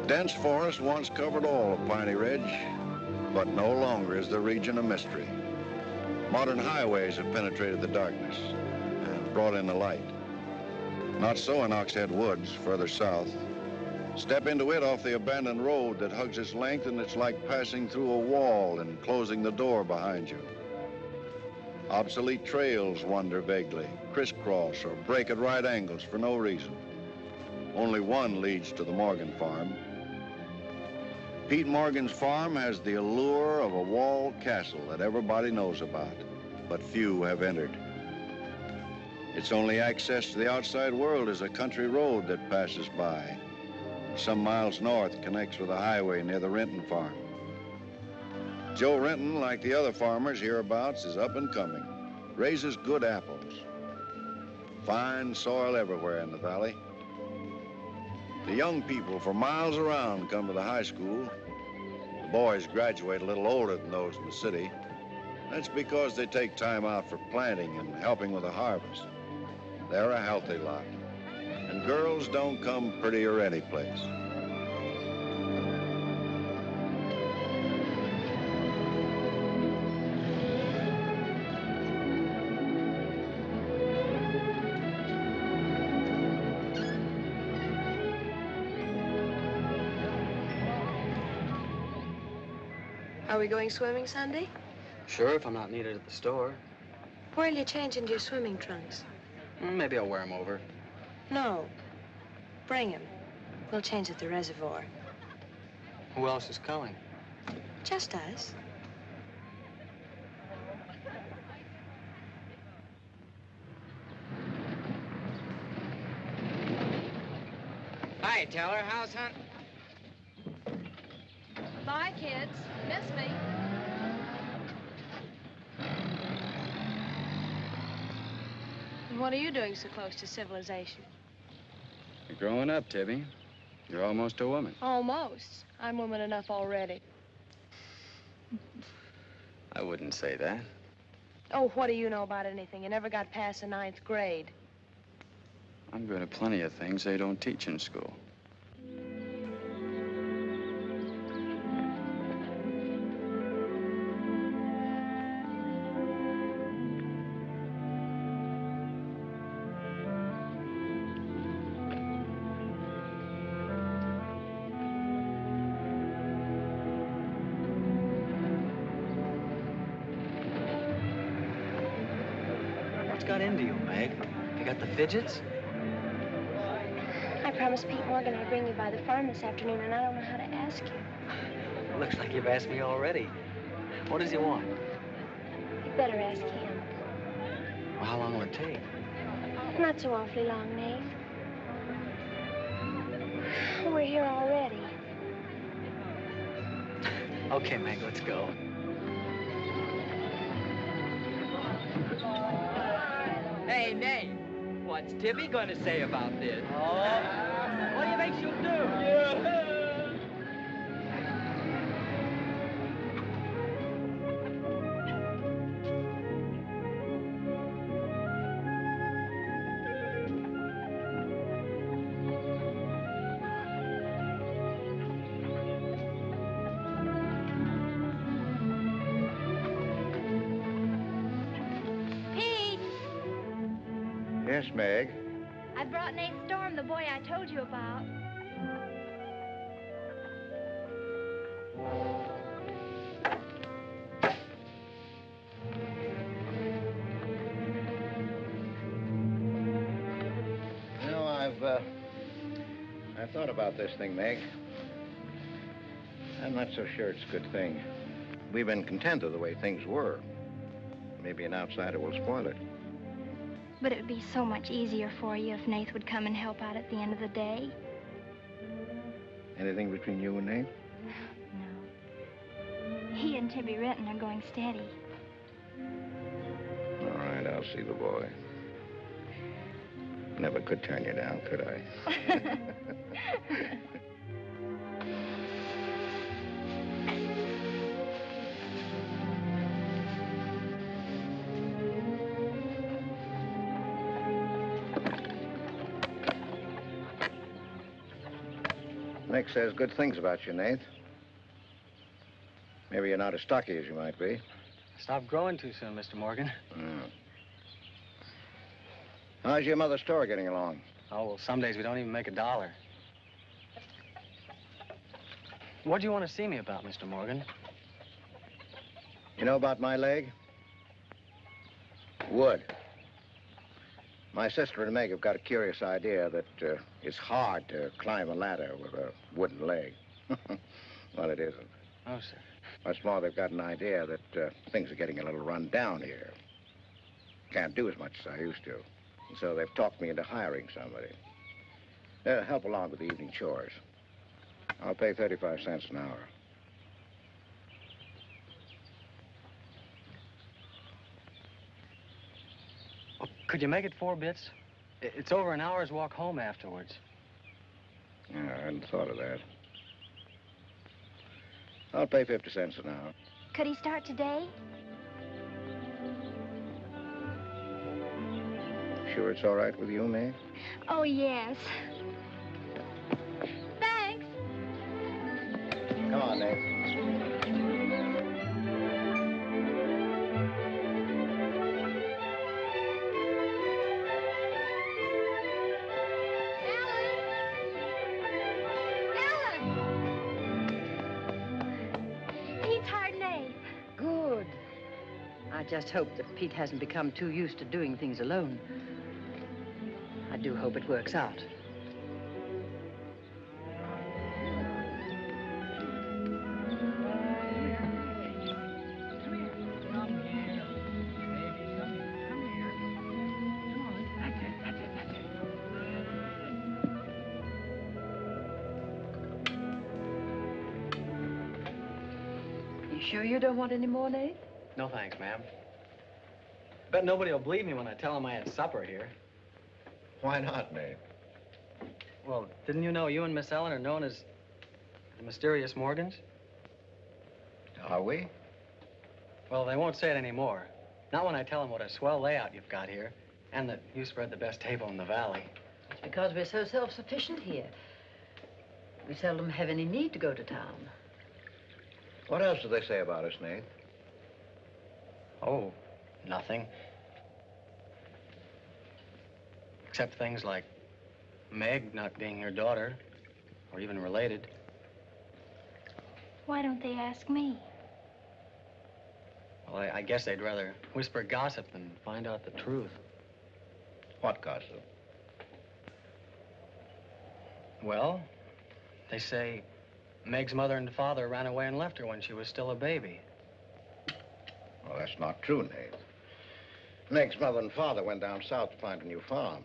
Dense forest once covered all of Piney Ridge, but no longer is the region a mystery. Modern highways have penetrated the darkness and brought in the light. Not so in Oxhead Woods, further south. Step into it off the abandoned road that hugs its length, and it's like passing through a wall and closing the door behind you. Obsolete trails wander vaguely, crisscross or break at right angles for no reason. Only one leads to the Morgan farm. Pete Morgan's farm has the allure of a walled castle that everybody knows about, but few have entered. Its only access to the outside world is a country road that passes by. Some miles north connects with a highway near the Renton farm. Joe Renton, like the other farmers hereabouts, is up and coming, raises good apples. Fine soil everywhere in the valley. The young people for miles around come to the high school. The boys graduate a little older than those in the city. That's because they take time out for planting and helping with the harvest. They're a healthy lot. And girls don't come prettier any place. Are we going swimming Sunday? Sure, if I'm not needed at the store. Where'll you change into your swimming trunks? Maybe I'll wear them over. No. Bring them. We'll change at the reservoir. Who else is coming? Just us. Hi, Teller. How's hunting? Bye, kids. Miss me. And what are you doing so close to civilization? You're growing up, Tibby. You're almost a woman. Almost. I'm woman enough already. I wouldn't say that. Oh, what do you know about anything? You never got past the 9th grade. I'm good at plenty of things they don't teach in school. Got into you, Meg? You got the fidgets? I promised Pete Morgan I'd bring you by the farm this afternoon, and I don't know how to ask you. Looks like you've asked me already. What does he want? You'd better ask him. Well, how long will it take? Not so awfully long, Nate. We're here already. Okay, Meg, let's go. Hey, Nate, what's Tibby going to say about this? Oh, what do you think she'll do? Yeah. Yes, Meg. I brought Nate Storm, the boy I told you about. You know, I've thought about this thing, Meg. I'm not so sure it's a good thing. We've been content with the way things were. Maybe an outsider will spoil it. But it would be so much easier for you if Nate would come and help out at the end of the day. Anything between you and Nate? No. He and Tibby Renton are going steady. All right, I'll see the boy. Never could turn you down, could I? Nick says good things about you, Nate. Maybe you're not as stocky as you might be. Stop growing too soon, Mr. Morgan. How's your mother's store getting along? Oh, well, some days we don't even make $1. What do you want to see me about, Mr. Morgan? You know about my leg? Wood. My sister and Meg have got a curious idea that it's hard to climb a ladder with a wooden leg. Well, it isn't. Oh, sir. What's more, they've got an idea that things are getting a little run down here. Can't do as much as I used to. And so they've talked me into hiring somebody. Help along with the evening chores. I'll pay 35 cents an hour. Could you make it 4 bits? It's over an hour's walk home afterwards. Yeah, I hadn't thought of that. I'll pay 50 cents an hour. Could he start today? Sure it's all right with you, Meg? Oh, yes. Thanks. Come on, Nate. Good. I just hope that Pete hasn't become too used to doing things alone. I do hope it works out. You sure you don't want any more, Nate? No thanks, ma'am. Bet nobody will believe me when I tell them I had supper here. Why not, Nate? Well, didn't you know you and Miss Ellen are known as the mysterious Morgans? Are we? Well, they won't say it anymore. Not when I tell them what a swell layout you've got here, and that you spread the best table in the valley. It's because we're so self-sufficient here. We seldom have any need to go to town. What else do they say about us, Nate? Oh, nothing. Except things like Meg not being your daughter, or even related. Why don't they ask me? Well, I guess they'd rather whisper gossip than find out the truth. What gossip? Well, they say Meg's mother and father ran away and left her when she was still a baby. Well, that's not true, Nate. Meg's mother and father went down south to find a new farm.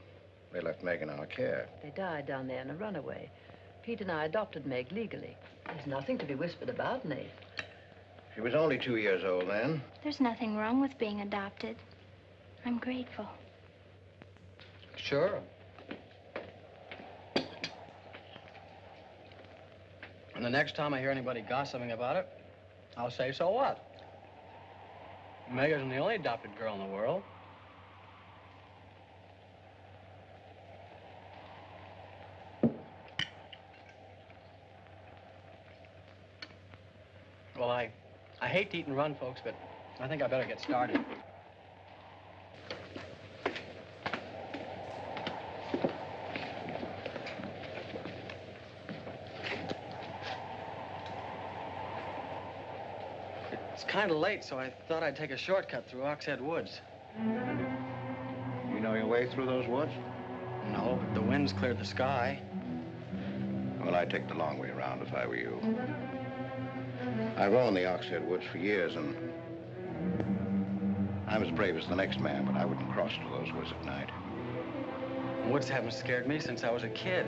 They left Meg in our care. They died down there in a runaway. Pete and I adopted Meg legally. There's nothing to be whispered about, Nate. She was only 2 years old then. There's nothing wrong with being adopted. I'm grateful. Sure. And the next time I hear anybody gossiping about it, I'll say, so what? Meg isn't the only adopted girl in the world. Well, I hate to eat and run, folks, but I think I better get started. It's kind of late, so I thought I'd take a shortcut through Oxhead Woods. You know your way through those woods? No, but the wind's cleared the sky. Well, I'd take the long way around if I were you. I've owned the Oxhead Woods for years, and I'm as brave as the next man, but I wouldn't cross through those woods at night. Woods haven't scared me since I was a kid,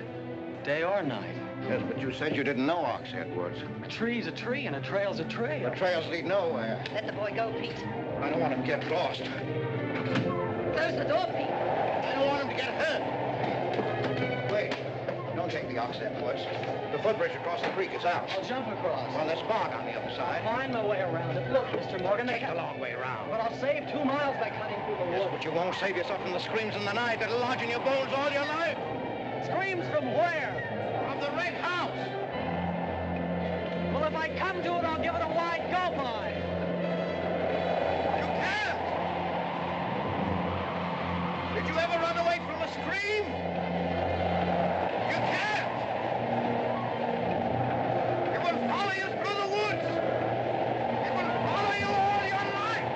day or night. Yes, but you said you didn't know Oxhead Woods. A tree's a tree, and a trail's a trail. The trails lead nowhere. Let the boy go, Pete. I don't want him to get lost. Close the door, Pete. I don't want him to get hurt. Wait. Don't take the Oxhead Woods. The footbridge across the creek is out. I'll jump across. Well, there's fog on the other side. I'll find my way around it. Look, Mr. Morgan, Take the long way around. But I'll save 2 miles by cutting through the Yes, woods. but you won't save yourself from the screams in the night that'll lodge in your bones all your life. Screams from where? From the red house. Well, if I come to it, I'll give it a wide go by. You can't. Did you ever run away from a scream? You can't. It will follow you through the woods. It will follow you all your life.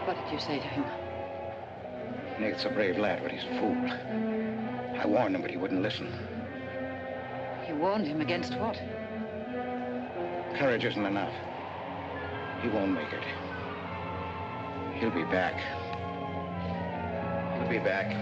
What did you say to him? Nate's a brave lad, but he's a fool. I warned him, but he wouldn't listen. You warned him against what? Courage isn't enough. He won't make it. He'll be back. He'll be back.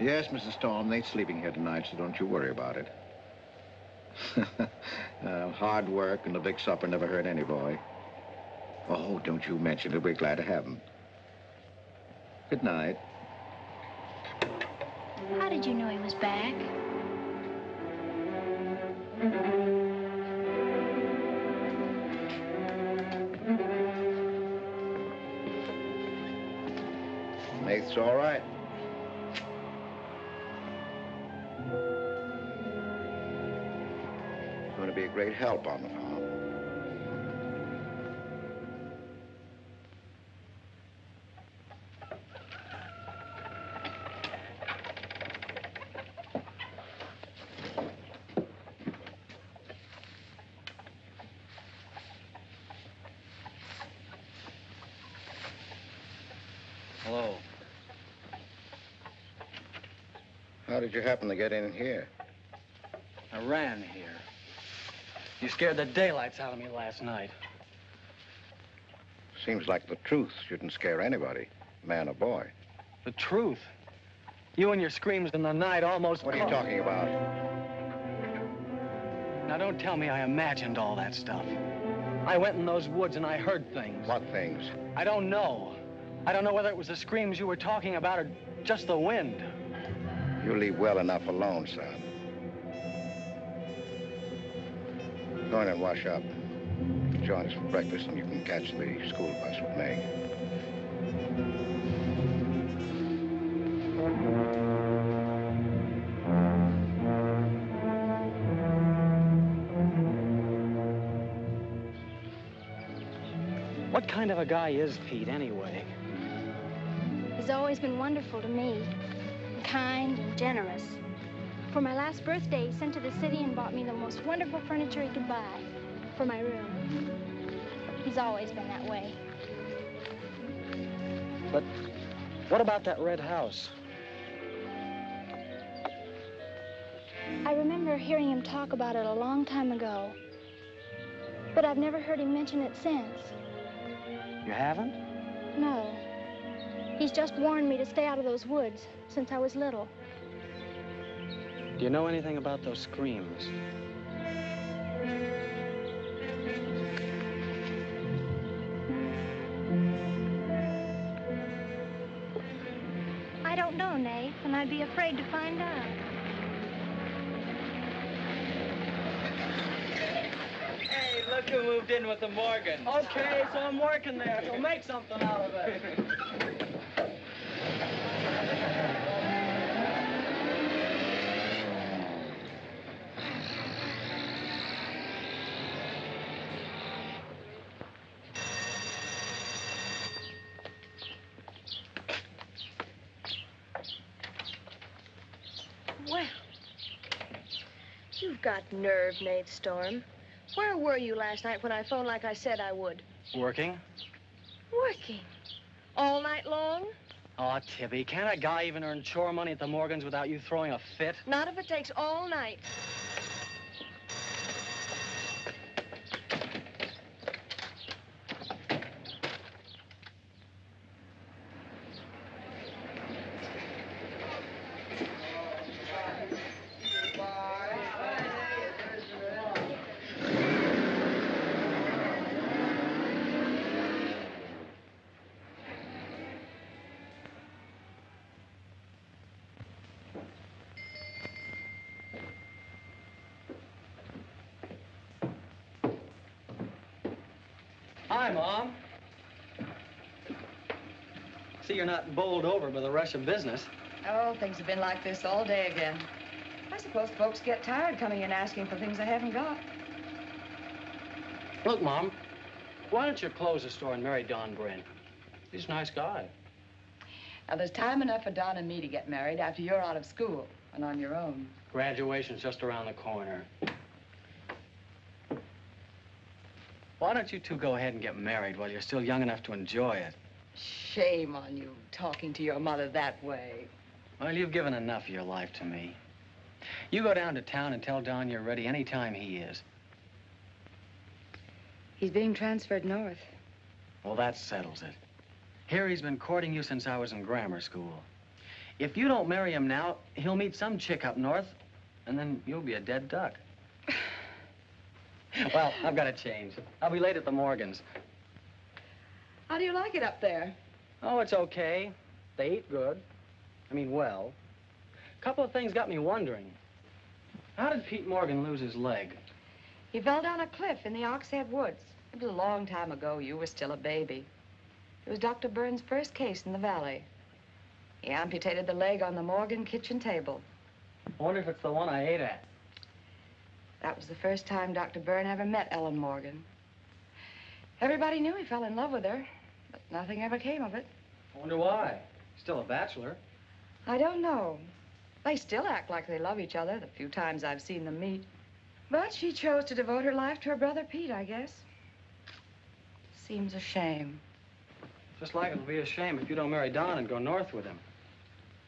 Yes, Mrs. Storm, Nate's sleeping here tonight, so don't you worry about it. Hard work and a big supper never hurt any boy. Oh, don't you mention it. We're glad to have him. Good night. How did you know he was back? Nate's all right. Going to be a great help on the farm. Hello. How did you happen to get in here? I ran here. You scared the daylights out of me last night. Seems like the truth shouldn't scare anybody, man or boy. The truth. You and your screams in the night almost... What are you talking about? Now, don't tell me I imagined all that stuff. I went in those woods and I heard things. What things? I don't know. I don't know whether it was the screams you were talking about or just the wind. You leave well enough alone, son. Go in and wash up. Join us for breakfast and you can catch the school bus with me. What kind of a guy is Pete, anyway? He's always been wonderful to me. Kind and generous. For my last birthday, he sent to the city and bought me the most wonderful furniture he could buy for my room. He's always been that way. But what about that red house? I remember hearing him talk about it a long time ago. But I've never heard him mention it since. You haven't? No. He's just warned me to stay out of those woods since I was little. Do you know anything about those screams? I don't know, Nate, and I'd be afraid to find out. Hey, look who moved in with the Morgans. Okay, so I'm working there, so make something out of it. Well, you've got nerve, Nate Storm. Where were you last night when I phoned like I said I would? Working? Working. All night long? Oh, Tibby, can't a guy even earn chore money at the Morgans without you throwing a fit? Not if it takes all night. Hi, Mom. See, you're not bowled over by the rush of business. Oh, things have been like this all day again. I suppose folks get tired coming in asking for things they haven't got. Look, Mom, why don't you close the store and marry Don Bryn? He's a nice guy. Now, there's time enough for Don and me to get married after you're out of school and on your own. Graduation's just around the corner. Why don't you two go ahead and get married while you're still young enough to enjoy it? Shame on you, talking to your mother that way. Well, you've given enough of your life to me. You go down to town and tell Don you're ready any time he is. He's being transferred north. Well, that settles it. Here he's been courting you since I was in grammar school. If you don't marry him now, he'll meet some chick up north, and then you'll be a dead duck. Well, I've got to change. I'll be late at the Morgans. How do you like it up there? Oh, it's okay. They eat good. I mean, well. A couple of things got me wondering. How did Pete Morgan lose his leg? He fell down a cliff in the Oxhead Woods. It was a long time ago. You were still a baby. It was Dr. Burns' first case in the valley. He amputated the leg on the Morgan kitchen table. I wonder if it's the one I ate at. That was the first time Dr. Byrne ever met Ellen Morgan. Everybody knew he fell in love with her, but nothing ever came of it. I wonder why. Still a bachelor. I don't know. They still act like they love each other the few times I've seen them meet. But she chose to devote her life to her brother Pete, I guess. Seems a shame. Just like it'll be a shame if you don't marry Don and go north with him.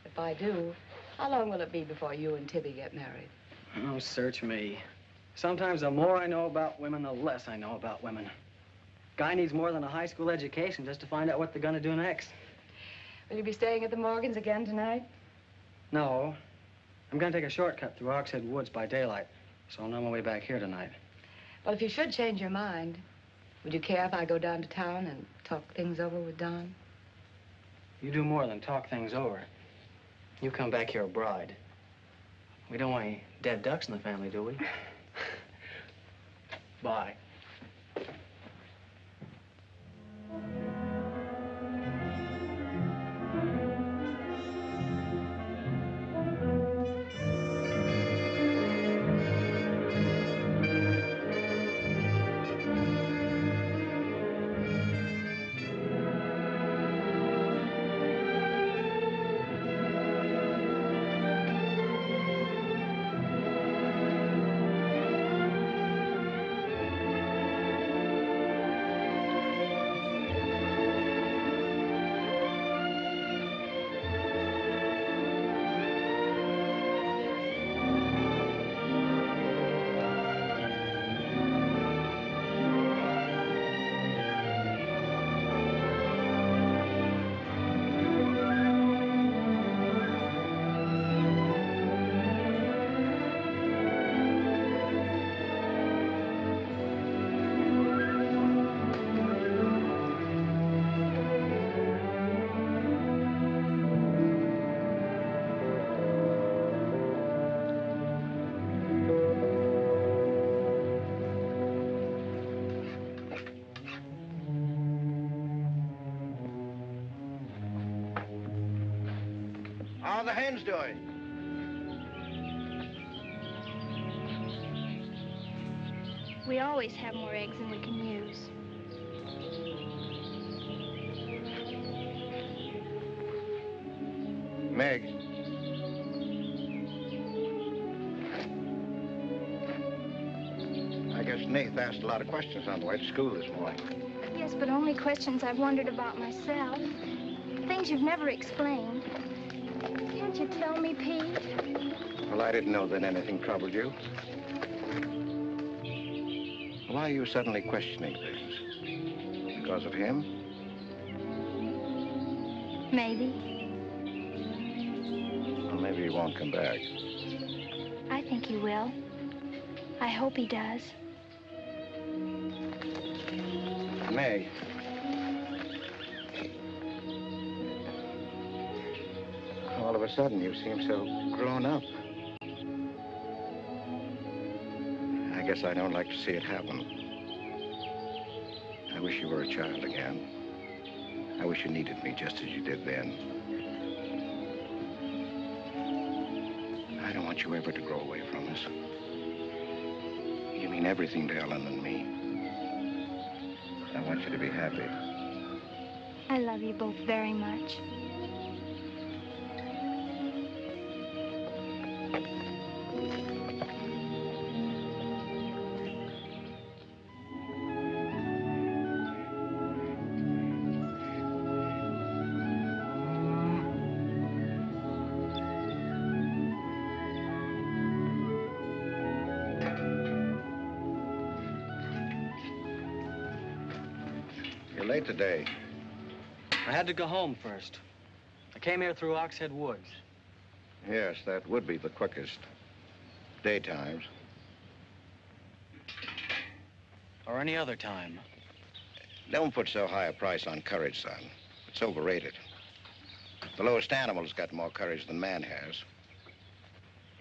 If I do, how long will it be before you and Tibby get married? Oh, search me. Sometimes the more I know about women, the less I know about women. Guy needs more than a high school education just to find out what they're gonna do next. Will you be staying at the Morgans again tonight? No. I'm gonna take a shortcut through Oxhead Woods by daylight, so I'll know my way back here tonight. Well, if you should change your mind, would you care if I go down to town and talk things over with Don? You do more than talk things over. You come back here a bride. We don't want any dead ducks in the family, do we? Bye. How are the hens doing? We always have more eggs than we can use. Meg. I guess Nath asked a lot of questions on the way to school this morning. Yes, but only questions I've wondered about myself. Things you've never explained. Can't you tell me, Pete? Well, I didn't know that anything troubled you. Why are you suddenly questioning things? Because of him? Maybe. Well, maybe he won't come back. I think he will. I hope he does. Meg. All of a sudden, you seem so grown up. I guess I don't like to see it happen. I wish you were a child again. I wish you needed me just as you did then. I don't want you ever to grow away from us. You mean everything to Ellen and me. I want you to be happy. I love you both very much. You're late today. I had to go home first. I came here through Oxhead Woods. Yes, that would be the quickest. Daytimes. Or any other time. Don't put so high a price on courage, son. It's overrated. The lowest animal's got more courage than man has.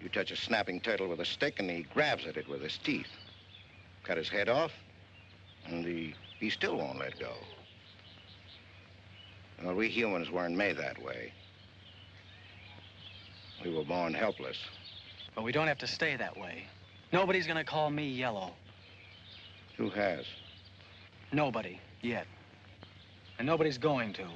You touch a snapping turtle with a stick and he grabs at it with his teeth. Cut his head off, and he still won't let go. Well, we humans weren't made that way. We were born helpless. But we don't have to stay that way. Nobody's gonna call me yellow. Who has? Nobody, yet. And nobody's going to.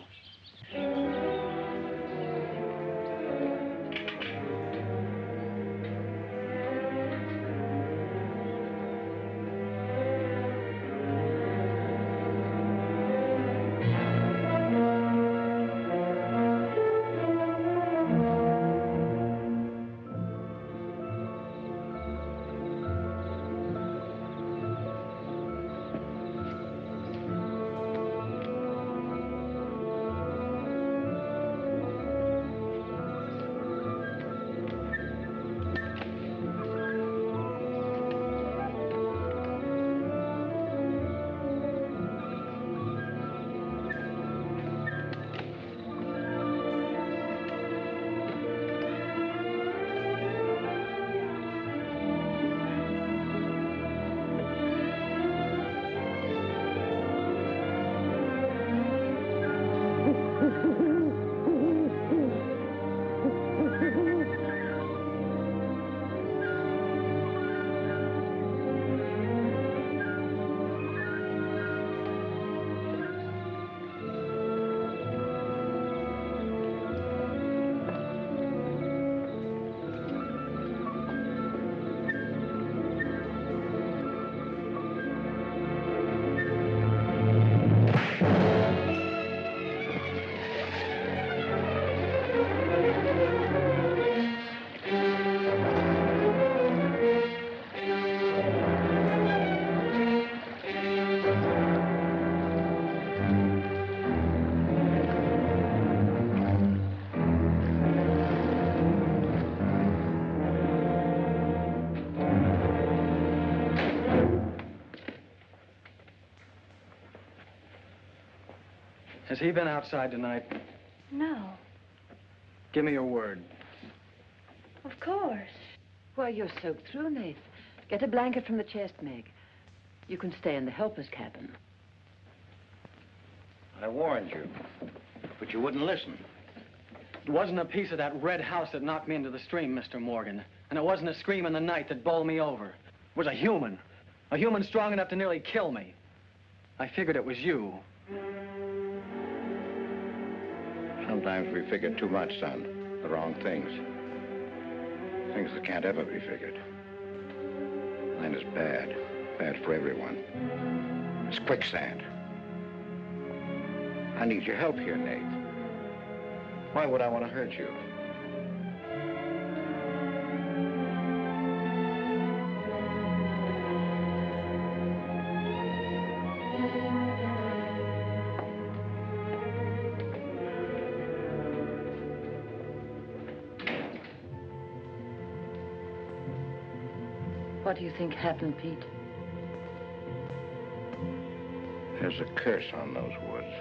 Has he been outside tonight? No, Give me your word. of course. Why, you're soaked through, Nath. Get a blanket from the chest, Meg. You can stay in the helper's cabin. I warned you, but you wouldn't listen. It wasn't a piece of that red house that knocked me into the stream, Mr. Morgan. And it wasn't a scream in the night that bowled me over. It was a human. A human strong enough to nearly kill me. I figured it was you. Sometimes we figure too much, son. The wrong things. Things that can't ever be figured. Mine is bad. Bad for everyone. It's quicksand. I need your help here, Nate. Why would I want to hurt you? What do you think happened, Pete? There's a curse on those woods.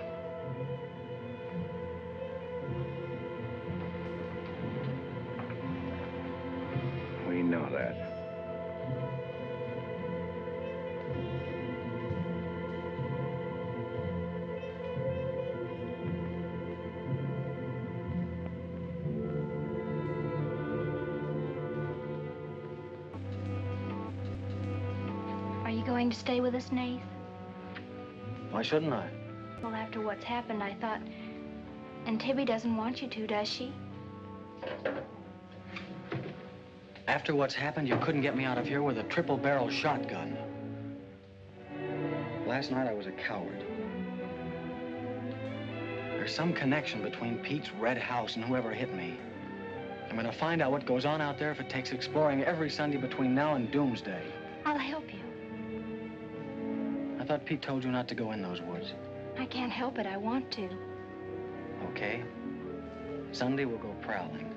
We know that. Are you going to stay with us, Nath? Why shouldn't I? Well, after what's happened, I thought... And Tibby doesn't want you to, does she? After what's happened, you couldn't get me out of here with a triple-barrel shotgun. Last night, I was a coward. There's some connection between Pete's red house and whoever hit me. I'm gonna find out what goes on out there if it takes exploring every Sunday between now and doomsday. I'll help you. I thought Pete told you not to go in those woods. I can't help it. I want to. Okay. Sunday we'll go prowling.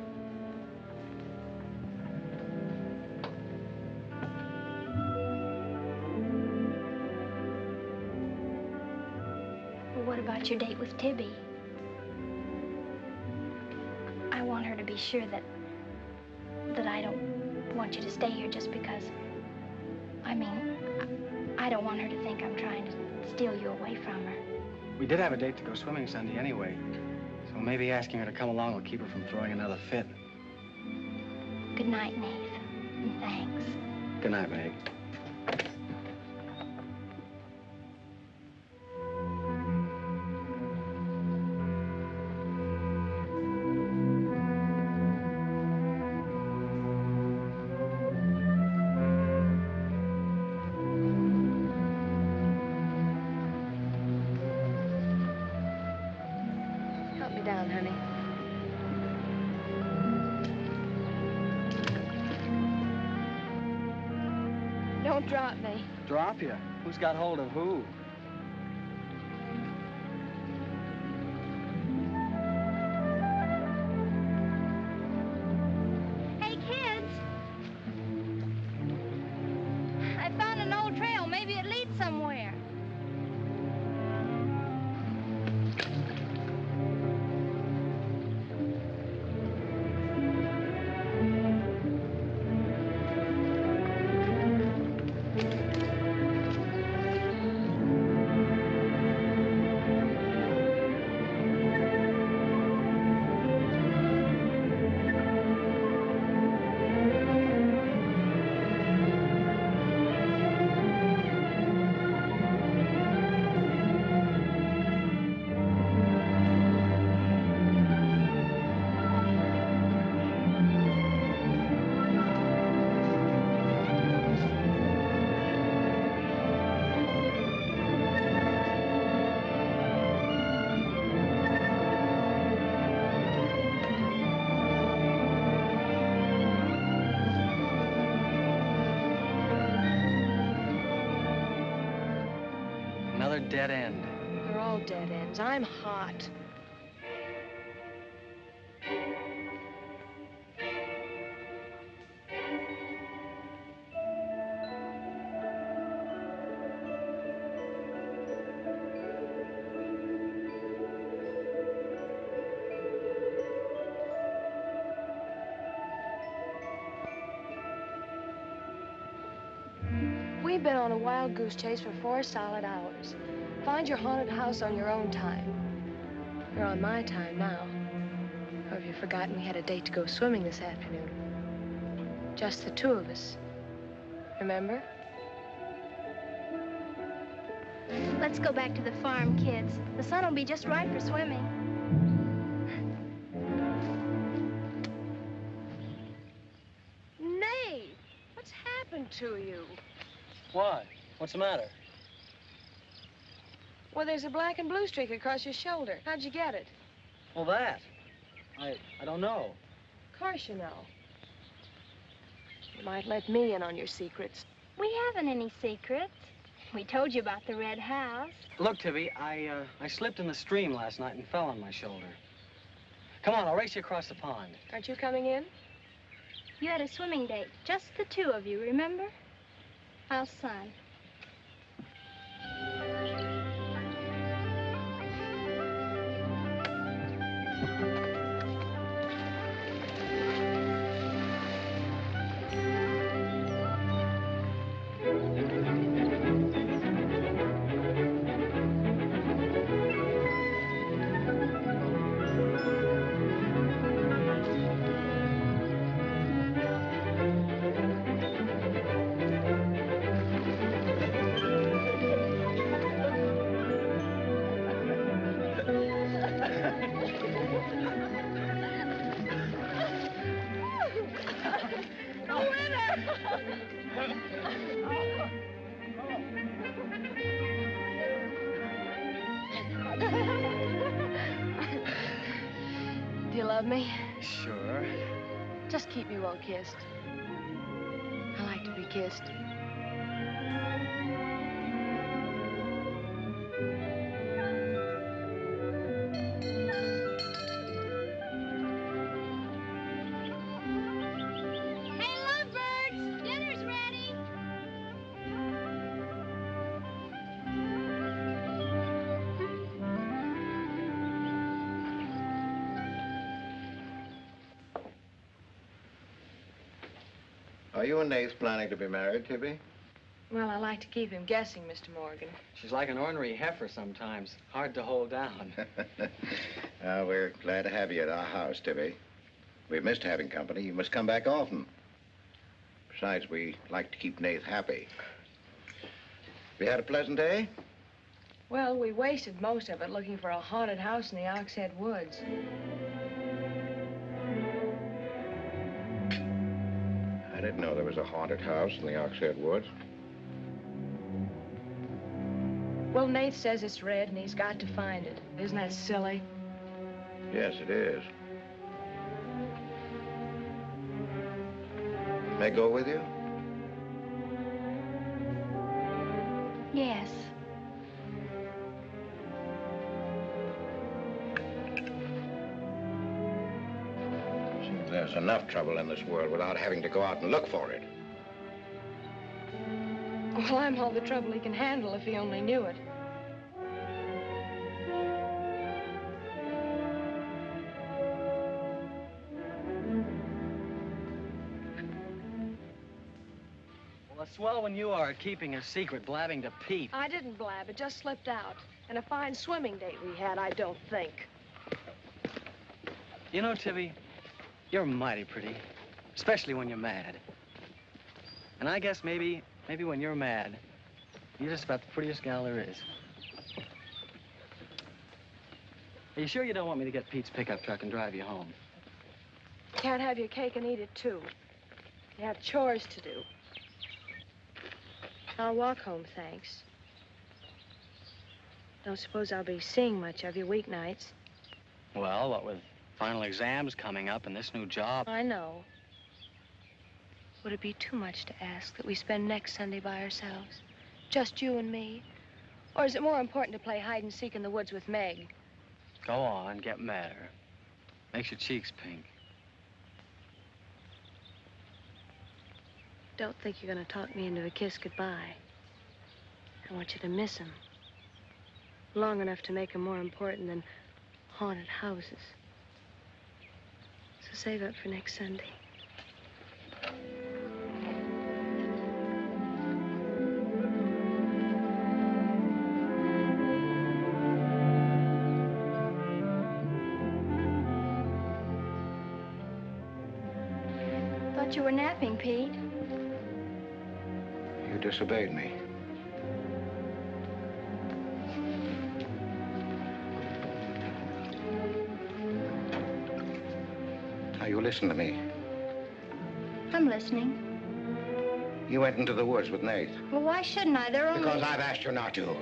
Well, what about your date with Tibby? I want her to be sure that I don't want you to stay here just because. I mean, I don't want her to think I'm trying to steal you away from her. We did have a date to go swimming Sunday anyway, so maybe asking her to come along will keep her from throwing another fit. Good night, Nath, and thanks. Good night, Meg. Down, honey. Don't drop me. Drop you? Who's got hold of who? Hey, kids! I found an old trail. Maybe it leads somewhere. Another dead end. They're all dead ends. I'm hot. We've been on a wild goose chase for 4 solid hours. Find your haunted house on your own time. You're on my time now. Or have you forgotten we had a date to go swimming this afternoon? Just the 2 of us. Remember? Let's go back to the farm, kids. The sun will be just right for swimming. Nate, what's happened to you? What? What's the matter? Well, there's a black and blue streak across your shoulder. How'd you get it? Well, that. I don't know. Of course you know. You might let me in on your secrets. We haven't any secrets. We told you about the red house. Look, Tibby, I slipped in the stream last night and fell on my shoulder. Come on, I'll race you across the pond. Aren't you coming in? You had a swimming date, just the 2 of you, remember? How's Son? Do you love me? Sure. Just keep me well kissed. I like to be kissed. Are you and Nath planning to be married, Tibby? Well, I like to keep him guessing, Mr. Morgan. She's like an ornery heifer sometimes. Hard to hold down. We're glad to have you at our house, Tibby. We've missed having company. You must come back often. Besides, we like to keep Nath happy. We had a pleasant day? Well, we wasted most of it looking for a haunted house in the Oxhead Woods. I didn't know there was a haunted house in the Oxhead Woods. Well, Nate says it's red and he's got to find it. Isn't that silly? Yes, it is. May I go with you? Yes. There's enough trouble in this world without having to go out and look for it. Well, I'm all the trouble he can handle if he only knew it. Well, a swell when you are at keeping a secret, blabbing to Pete. I didn't blab. It just slipped out. And a fine swimming date we had, I don't think. You know, Tibby, you're mighty pretty, especially when you're mad. And I guess maybe when you're mad, you're just about the prettiest gal there is. Are you sure you don't want me to get Pete's pickup truck and drive you home? Can't have your cake and eat it, too. You have chores to do. I'll walk home, thanks. Don't suppose I'll be seeing much of you weeknights. Well, what with final exams coming up and this new job. I know. Would it be too much to ask that we spend next Sunday by ourselves? Just you and me? Or is it more important to play hide and seek in the woods with Meg? Go on, get madder. Makes your cheeks pink. Don't think you're going to talk me into a kiss goodbye. I want you to miss him. Long enough to make him more important than haunted houses. So save up for next Sunday. Thought you were napping, Pete. You disobeyed me. Now, you listen to me. I'm listening. You went into the woods with Nath. Well, why shouldn't I? They're only... Because I've asked you not to.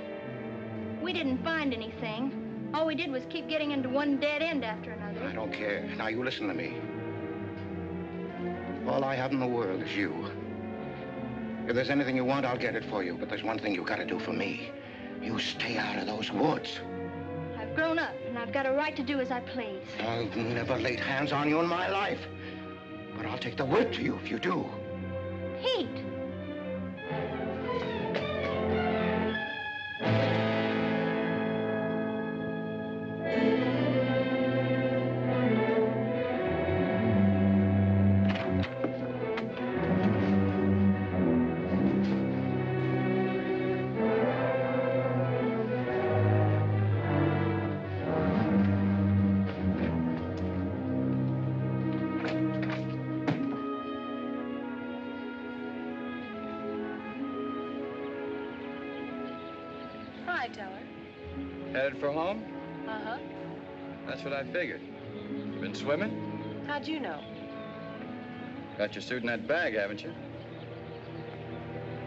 We didn't find anything. All we did was keep getting into one dead end after another. I don't care. Now, you listen to me. All I have in the world is you. If there's anything you want, I'll get it for you. But there's one thing you gotta do for me. You stay out of those woods. I've grown up, and I've got a right to do as I please. I've never laid hands on you in my life. But I'll take the word to you if you do. Pete! Hi, Teller. Headed for home? Uh-huh. That's what I figured. You been swimming? How'd you know? Got your suit in that bag, haven't you?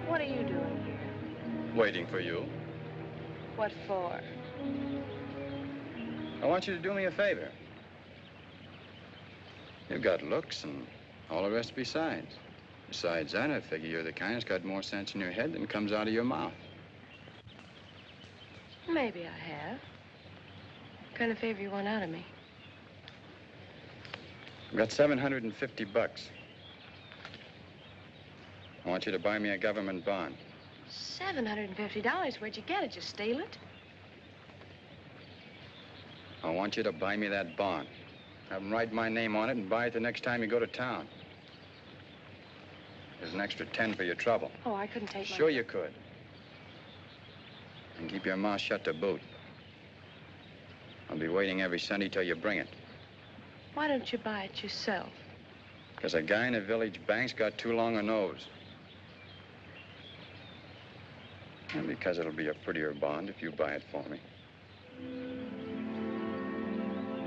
What are you doing here? Waiting for you. What for? I want you to do me a favor. You've got looks and all the rest besides. Besides that, I figure you're the kind that's got more sense in your head than comes out of your mouth. Maybe I have. What kind of favor you want out of me? I've got $750. I want you to buy me a government bond. $750? Where'd you get it? Just steal it? I want you to buy me that bond. Have them write my name on it and buy it the next time you go to town. There's an extra 10 for your trouble. Oh, I couldn't take Sure you could. And keep your mouth shut to boot. I'll be waiting every Sunday till you bring it. Why don't you buy it yourself? Because a guy in a village bank's got too long a nose. And because it'll be a prettier bond if you buy it for me.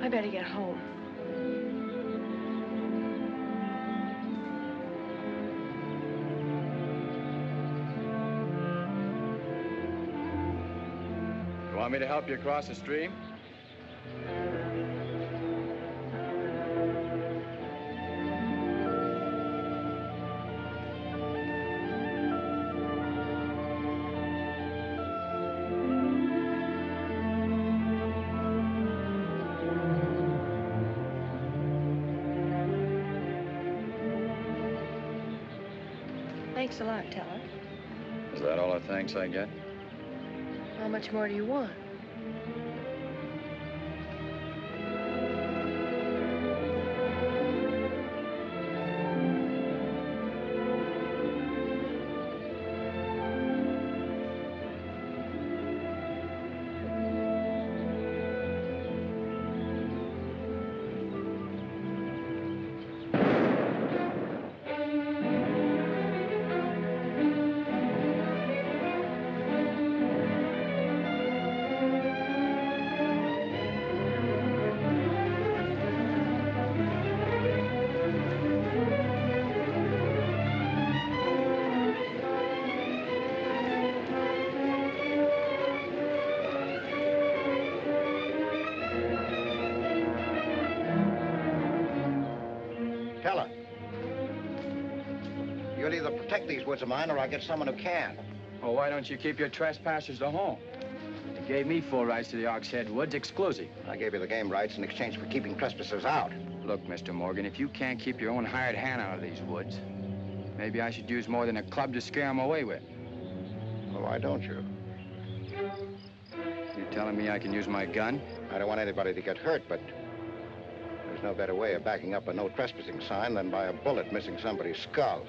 I better get home. You want me to help you across the stream? Thanks a lot, Teller. Is that all the thanks I get? How much more do you want? Teller. You'll either protect these woods of mine or I'll get someone who can. Well, why don't you keep your trespassers to home? You gave me full rights to the Ox Head Woods, exclusive. I gave you the game rights in exchange for keeping trespassers out. Look, Mr. Morgan, if you can't keep your own hired hand out of these woods, maybe I should use more than a club to scare them away with. Well, why don't you? You telling me I can use my gun? I don't want anybody to get hurt, but there's no better way of backing up a no trespassing sign than by a bullet missing somebody's skull.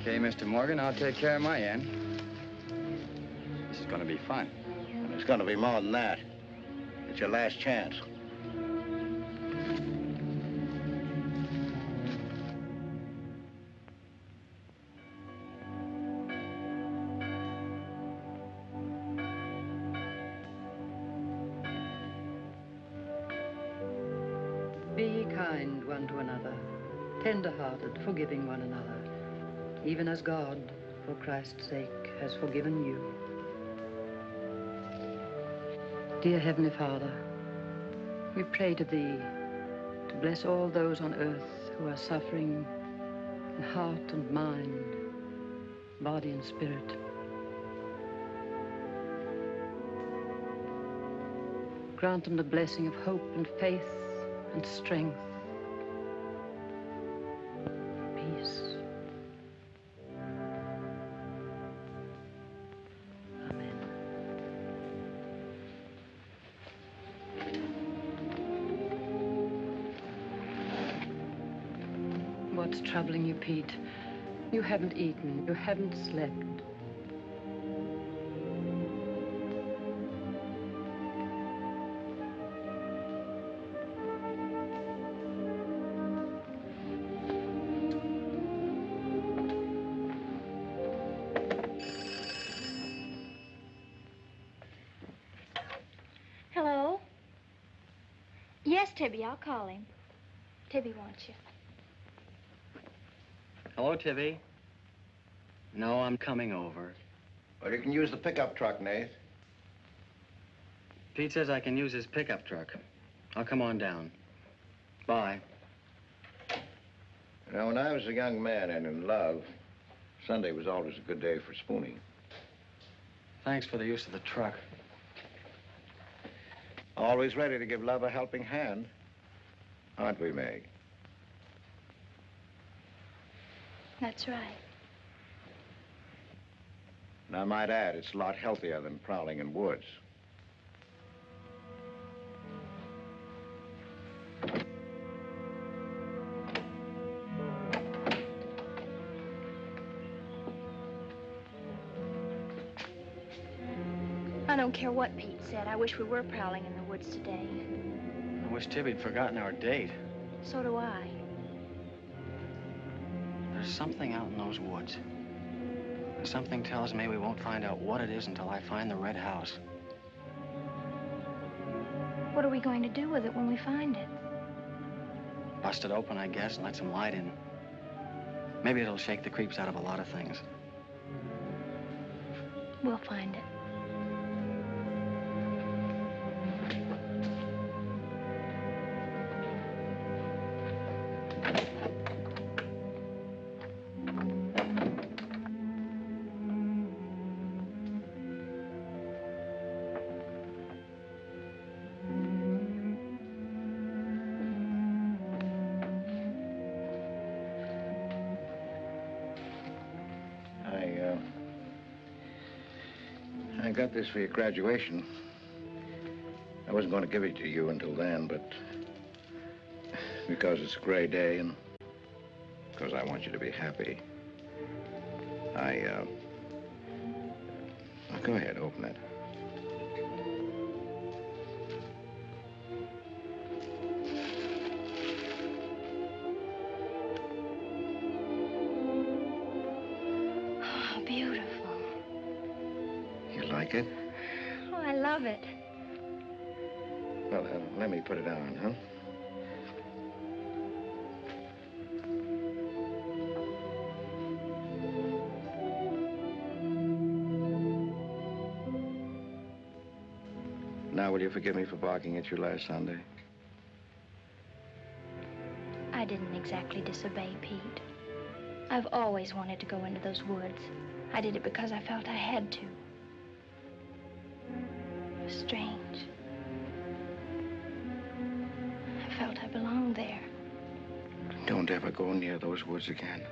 Okay, Mr. Morgan, I'll take care of my end. This is going to be fun. And it's going to be more than that. It's your last chance. Be kind one to another, tender-hearted, forgiving one another, even as God, for Christ's sake, has forgiven you. Dear Heavenly Father, we pray to Thee to bless all those on earth who are suffering in heart and mind, body and spirit. Grant them the blessing of hope and faith and strength, peace. Amen. What's troubling you, Pete? You haven't eaten, you haven't slept. Hello? Yes, Tibby, I'll call him. Tibby wants you. Hello, Tibby. No, I'm coming over. Well, you can use the pickup truck, Nath. Pete says I can use his pickup truck. I'll come on down. Bye. You know, when I was a young man and in love, Sunday was always a good day for spooning. Thanks for the use of the truck. Always ready to give love a helping hand. Aren't we, Meg? That's right. And I might add, it's a lot healthier than prowling in woods. I don't care what Pete said. I wish we were prowling in the woods today. I wish Tibby'd forgotten our date. So do I. There's something out in those woods. And something tells me we won't find out what it is until I find the red house. What are we going to do with it when we find it? Bust it open, I guess, and let some light in. Maybe it'll shake the creeps out of a lot of things. We'll find it. I got this for your graduation. I wasn't going to give it to you until then, but because it's a gray day and because I want you to be happy, go ahead, open it. Oh, beautiful. You like it? Oh, I love it. Well, let me put it on, huh? Now, will you forgive me for barking at you last Sunday? I didn't exactly disobey Pete. I've always wanted to go into those woods. I did it because I felt I had to. It was strange. I felt I belonged there. Don't ever go near those woods again.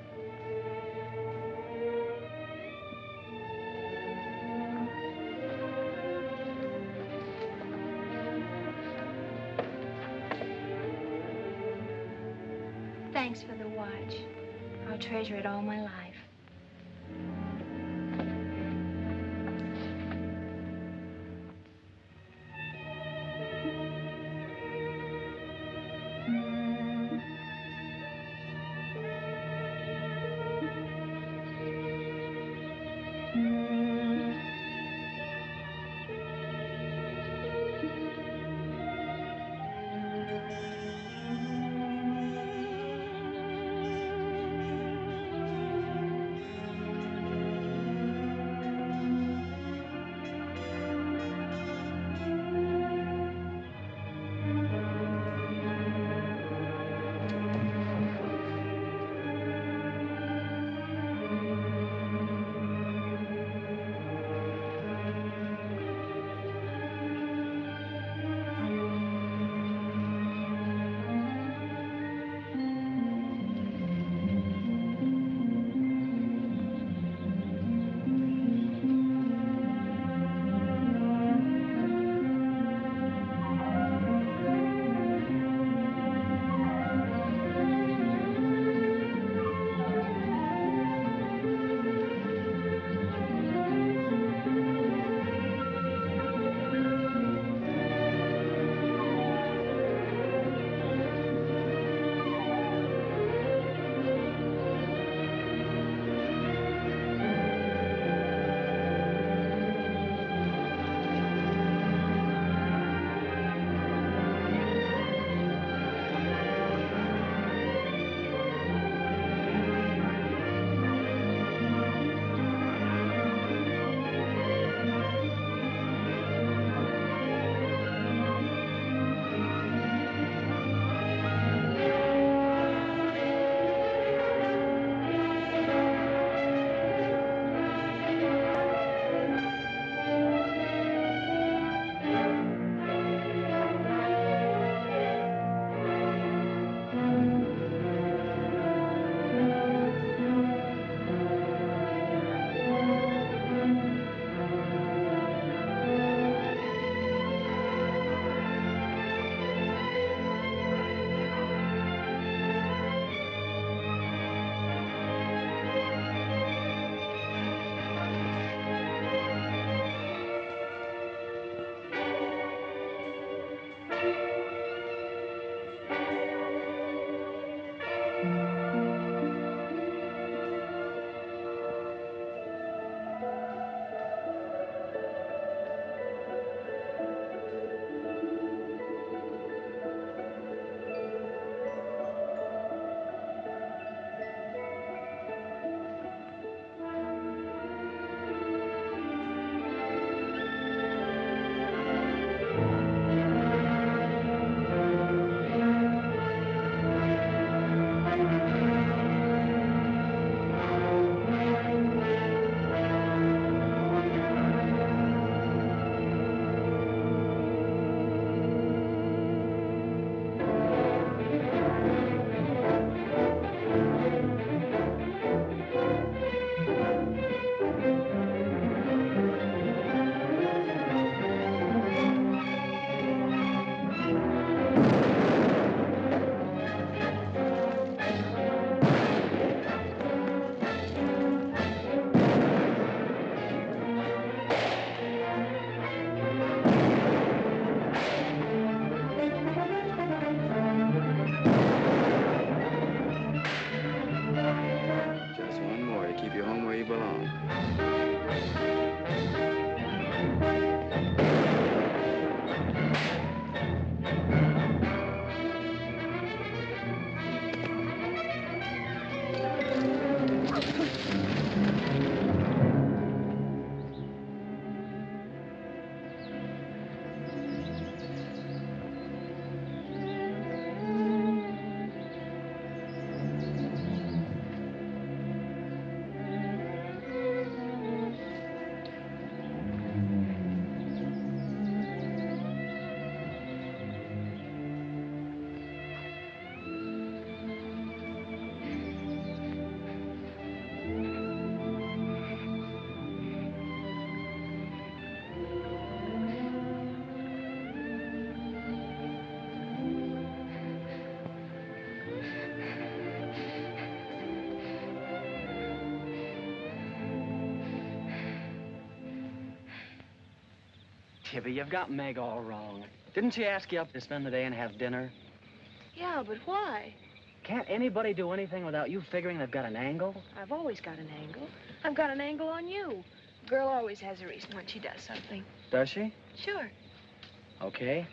Thanks for the watch. I'll treasure it all my life. Tibby, you've got Meg all wrong. Didn't she ask you up to spend the day and have dinner? Yeah, but why? Can't anybody do anything without you figuring they've got an angle? I've always got an angle. I've got an angle on you. Girl always has a reason when she does something. Does she? Sure. Okay.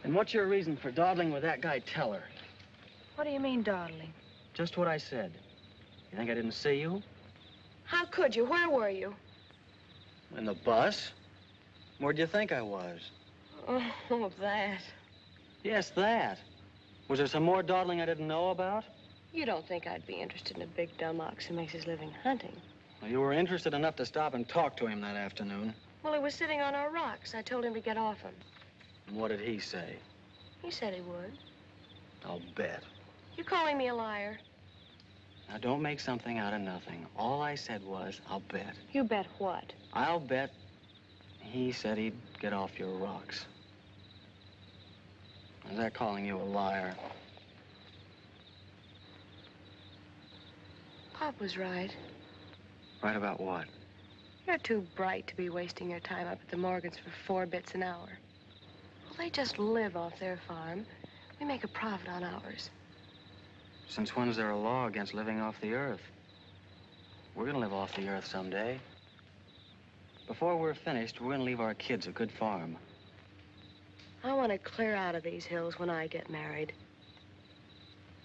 And what's your reason for dawdling with that guy Teller? What do you mean, dawdling? Just what I said. You think I didn't see you? How could you? Where were you? In the bus? Where'd you think I was? Oh, that. Yes, that. Was there some more dawdling I didn't know about? You don't think I'd be interested in a big dumb ox who makes his living hunting? Well, you were interested enough to stop and talk to him that afternoon. Well, he was sitting on our rocks. I told him to get off them. And what did he say? He said he would. I'll bet. You calling me a liar? Now, don't make something out of nothing. All I said was, I'll bet. You bet what? I'll bet he said he'd get off your rocks. Is that calling you a liar? Pop was right. Right about what? You're too bright to be wasting your time up at the Morgans for 4 bits an hour. Well, they just live off their farm. We make a profit on ours. Since when's there a law against living off the earth? We're gonna live off the earth someday. Before we're finished, we're gonna leave our kids a good farm. I want to clear out of these hills when I get married.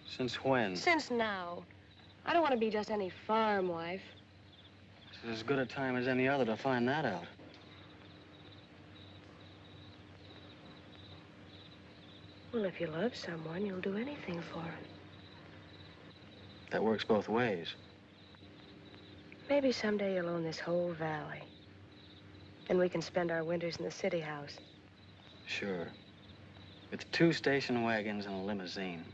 Since when? Since now. I don't want to be just any farm wife. This is as good a time as any other to find that out. Well, if you love someone, you'll do anything for him. That works both ways. Maybe someday you'll own this whole valley. And we can spend our winters in the city house. Sure. With 2 station wagons and a limousine.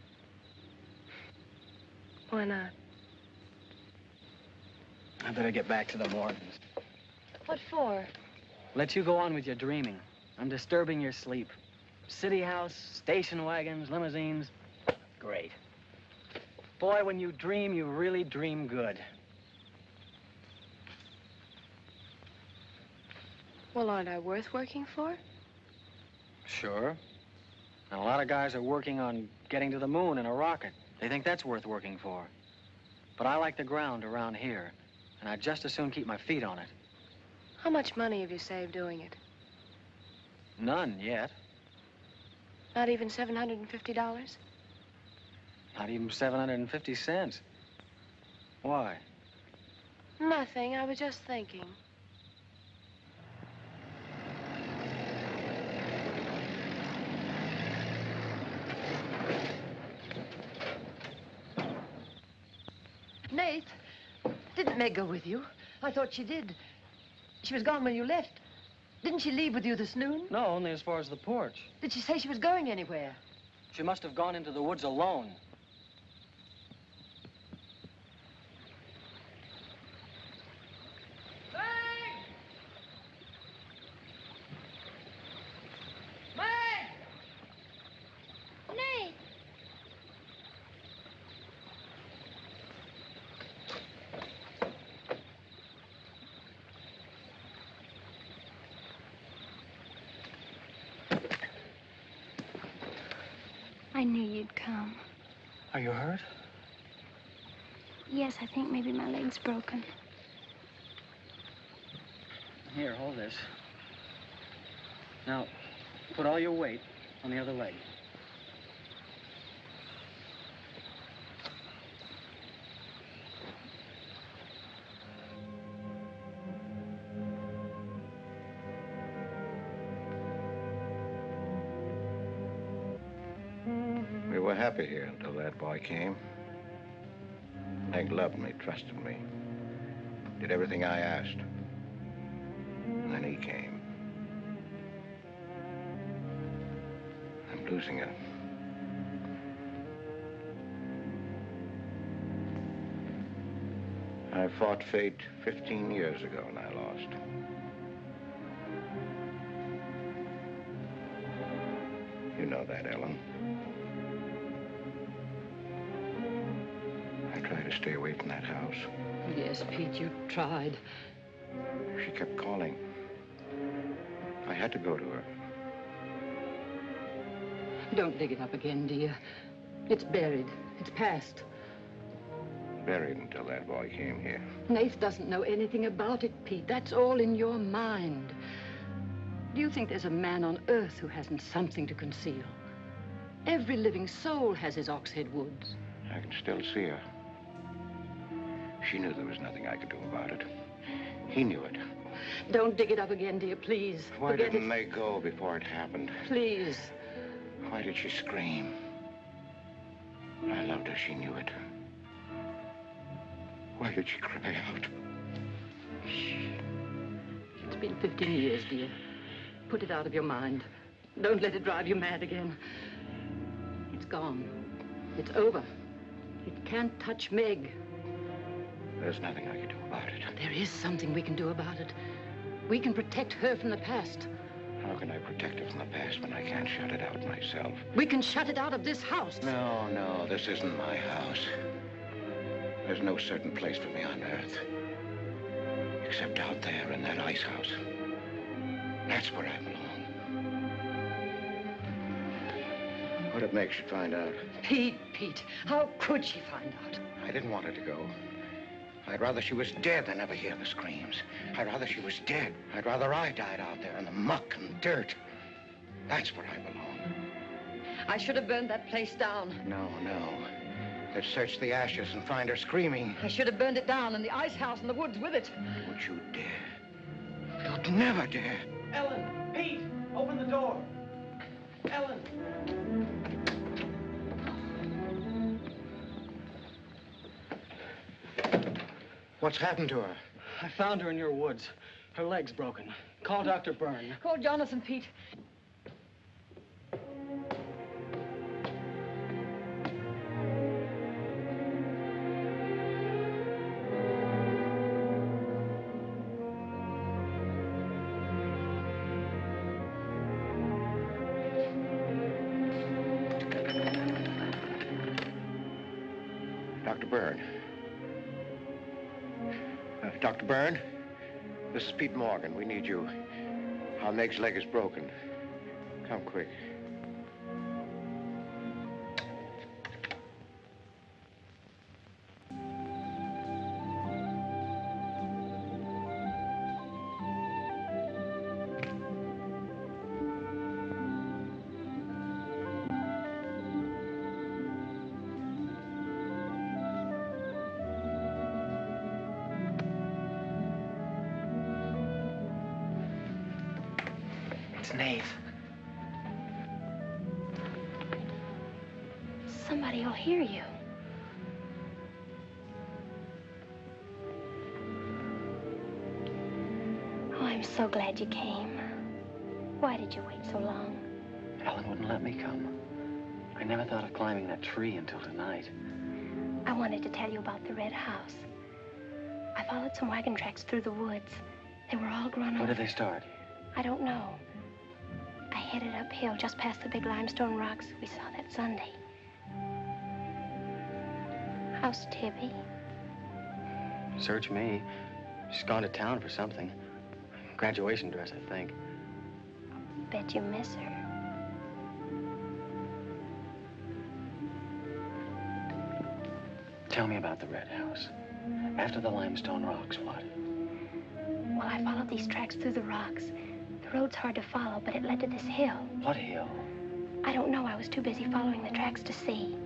Why not? I better get back to the Morgans. What for? Let you go on with your dreaming. I'm disturbing your sleep. City house, station wagons, limousines. Great. Boy, when you dream, you really dream good. Well, aren't I worth working for? Sure. And a lot of guys are working on getting to the moon in a rocket. They think that's worth working for. But I like the ground around here, and I'd just as soon keep my feet on it. How much money have you saved doing it? None yet. Not even $750? Not even 750 cents. Why? Nothing. I was just thinking. Nate, didn't Meg go with you? I thought she did. She was gone when you left. Didn't she leave with you this noon? No, only as far as the porch. Did she say she was going anywhere? She must have gone into the woods alone. I knew you'd come. Are you hurt? Yes, I think maybe my leg's broken. Here, hold this. Now, put all your weight on the other leg. We were happy here until that boy came. Hank loved me, trusted me, did everything I asked. And then he came. I'm losing it. I fought fate 15 years ago and I lost. You know that, Ellen. I tried to stay away from that house. Yes, Pete, you tried. She kept calling. I had to go to her. Don't dig it up again, dear. It's buried. It's past. Buried until that boy came here. Nath doesn't know anything about it, Pete. That's all in your mind. Do you think there's a man on earth who hasn't something to conceal? Every living soul has his Oxhead Woods. I can still see her. She knew there was nothing I could do about it. He knew it. Don't dig it up again, dear, please. Why Forget didn't it. they go before it happened? Please. Why did she scream? I loved her, she knew it. Why did she cry out? It's been 15 years, dear. Put it out of your mind. Don't let it drive you mad again. It's gone. It's over. It can't touch Meg. There's nothing I can do about it. There is something we can do about it. We can protect her from the past. How can I protect her from the past when I can't shut it out myself? We can shut it out of this house. No, this isn't my house. There's no certain place for me on Earth. Except out there in that ice house. That's where I belong. What if Meg should find out? Pete, how could she find out? I didn't want her to go. I'd rather she was dead than ever hear the screams. I'd rather she was dead. I'd rather I died out there in the muck and dirt. That's where I belong. I should have burned that place down. No. Let's search the ashes and find her screaming. I should have burned it down and the ice house in the woods with it. Would you dare? You'd never dare. Ellen, Pete, open the door. Ellen. What's happened to her? I found her in your woods. Her leg's broken. Call Dr. Byrne. Call Jonathan, Pete. Dr. Byrne. Dr. Byrne, this is Pete Morgan. We need you. Our Meg's leg is broken. Come quick. Somebody will hear you. Oh, I'm so glad you came. Why did you wait so long? Ellen wouldn't let me come. I never thought of climbing that tree until tonight. I wanted to tell you about the red house. I followed some wagon tracks through the woods. They were all grown Where over. did they start? I don't know. I headed uphill just past the big limestone rocks we saw that Sunday. How's Tibby? Search me. She's gone to town for something. Graduation dress, I think. Bet you miss her. Tell me about the red house. After the limestone rocks, what? Well, I followed these tracks through the rocks. The road's hard to follow, but it led to this hill. What hill? I don't know. I was too busy following the tracks to see.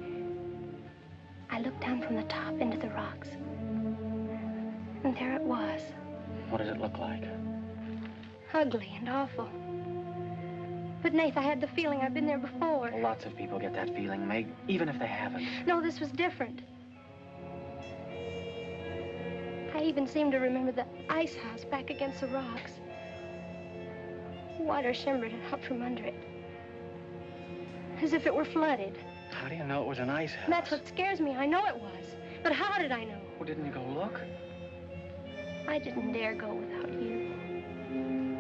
I looked down from the top into the rocks. And there it was. What did it look like? Ugly and awful. But, Nath, I had the feeling I'd been there before. Well, lots of people get that feeling, Meg, even if they haven't. No, this was different. I even seemed to remember the ice house back against the rocks. Water shimmered out from under it. As if it were flooded. How do you know it was an ice house? That's what scares me. I know it was. But how did I know? Well, didn't you go look? I didn't dare go without you.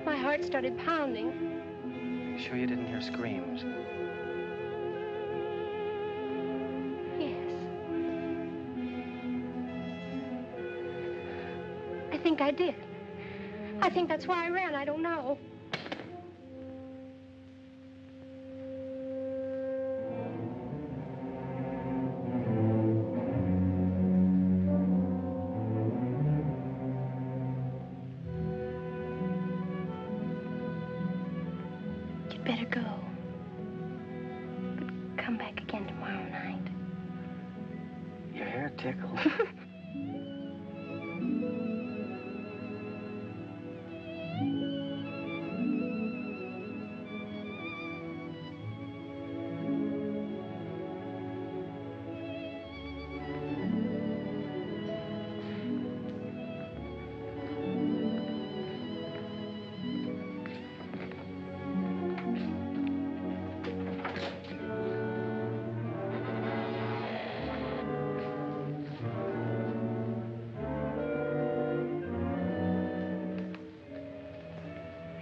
My heart started pounding. Sure you didn't hear screams? Yes. I think I did. I think that's why I ran. I don't know. go. But come back again tomorrow night. Your hair tickles.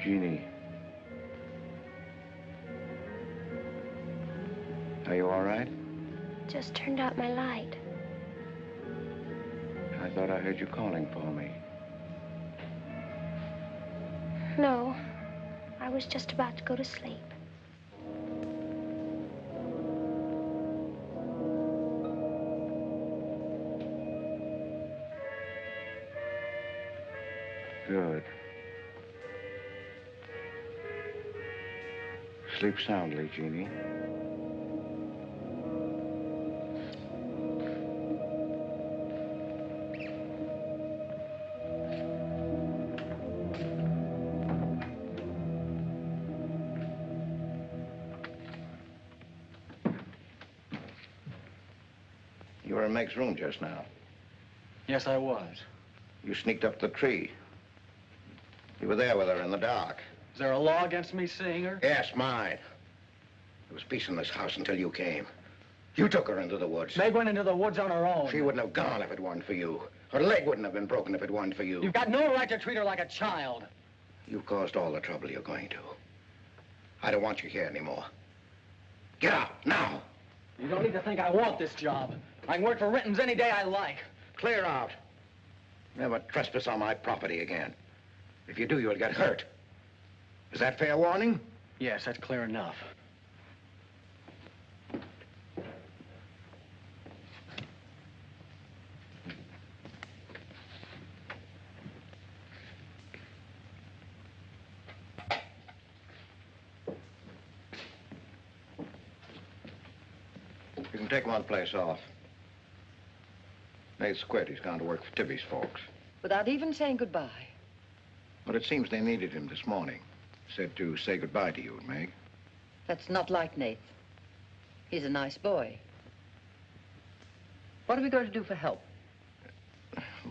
Jeannie. Are you all right? Just turned out my light. I thought I heard you calling for me. No, I was just about to go to sleep. Good. Sleep soundly, Jeannie. You were in Meg's room just now. Yes, I was. You sneaked up the tree. You were there with her in the dark. Is there a law against me seeing her? Yes, mine. There was peace in this house until you came. You took her into the woods. Meg went into the woods on her own. She wouldn't have gone if it weren't for you. Her leg wouldn't have been broken if it weren't for you. You've got no right to treat her like a child. You caused all the trouble you're going to. I don't want you here anymore. Get out, now. You don't need to think I want this job. I can work for Renton's any day I like. Clear out. Never trespass on my property again. If you do, you'll get hurt. Is that fair warning? Yes, that's clear enough. You can take one place off. Nate's quit. He's gone to work for Tibby's folks. Without even saying goodbye. But it seems they needed him this morning. Said to say goodbye to you, Meg. That's not like Nath. He's a nice boy. What are we going to do for help?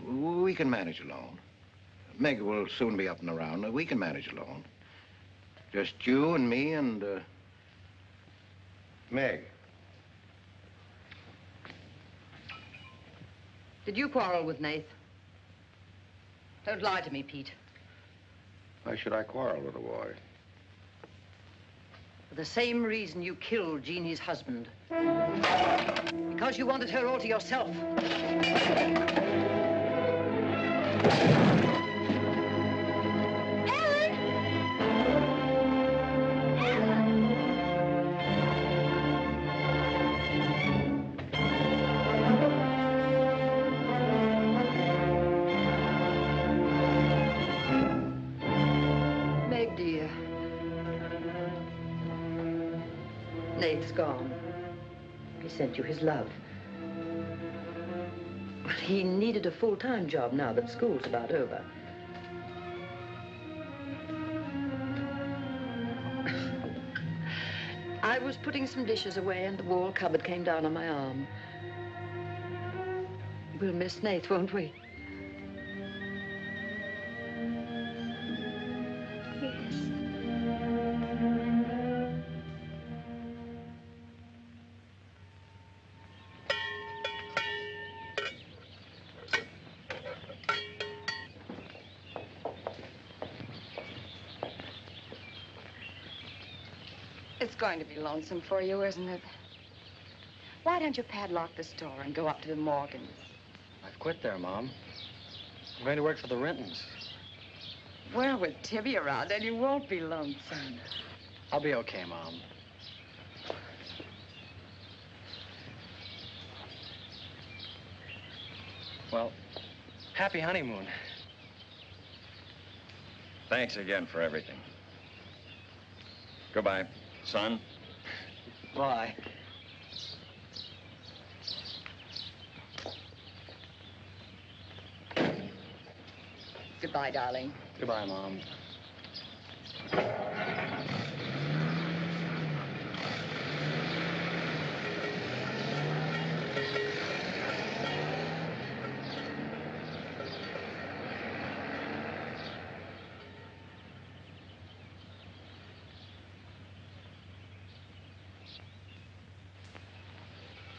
We can manage alone. Meg will soon be up and around. We can manage alone. Just you and me and, Meg. Did you quarrel with Nath? Don't lie to me, Pete. Why should I quarrel with a boy? For the same reason you killed Jeannie's husband. Because you wanted her all to yourself. Nate's gone. He sent you his love. But he needed a full-time job now that school's about over. I was putting some dishes away and the wall cupboard came down on my arm. We'll miss Nath, won't we? It's going to be lonesome for you, isn't it? Why don't you padlock this door and go up to the Morgans? I've quit there, Mom. I'm going to work for the Rentons. Well, with Tibby around, then you won't be lonesome. I'll be okay, Mom. Well, happy honeymoon. Thanks again for everything. Goodbye. Son? Bye. Goodbye, darling. Goodbye, Mom.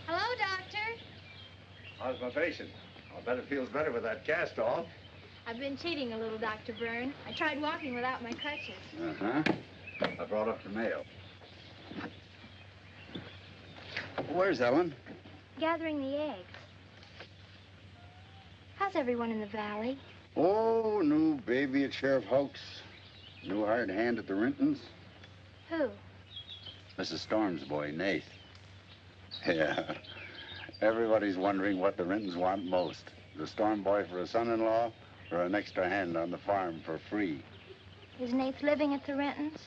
Hello, Doctor. How's my patient? I'll bet it feels better with that cast off. I've been cheating a little, Dr. Byrne. I tried walking without my crutches. Uh-huh. I brought up the mail. Where's Ellen? Gathering the eggs. How's everyone in the valley? Oh, new baby at Sheriff Hoke's. New hired hand at the Rintons. Who? Mrs. Storm's boy, Nath. Yeah. Everybody's wondering what the Rintons want most. The Storm boy for a son-in-law or an extra hand on the farm for free. Is Nath living at the Rentons?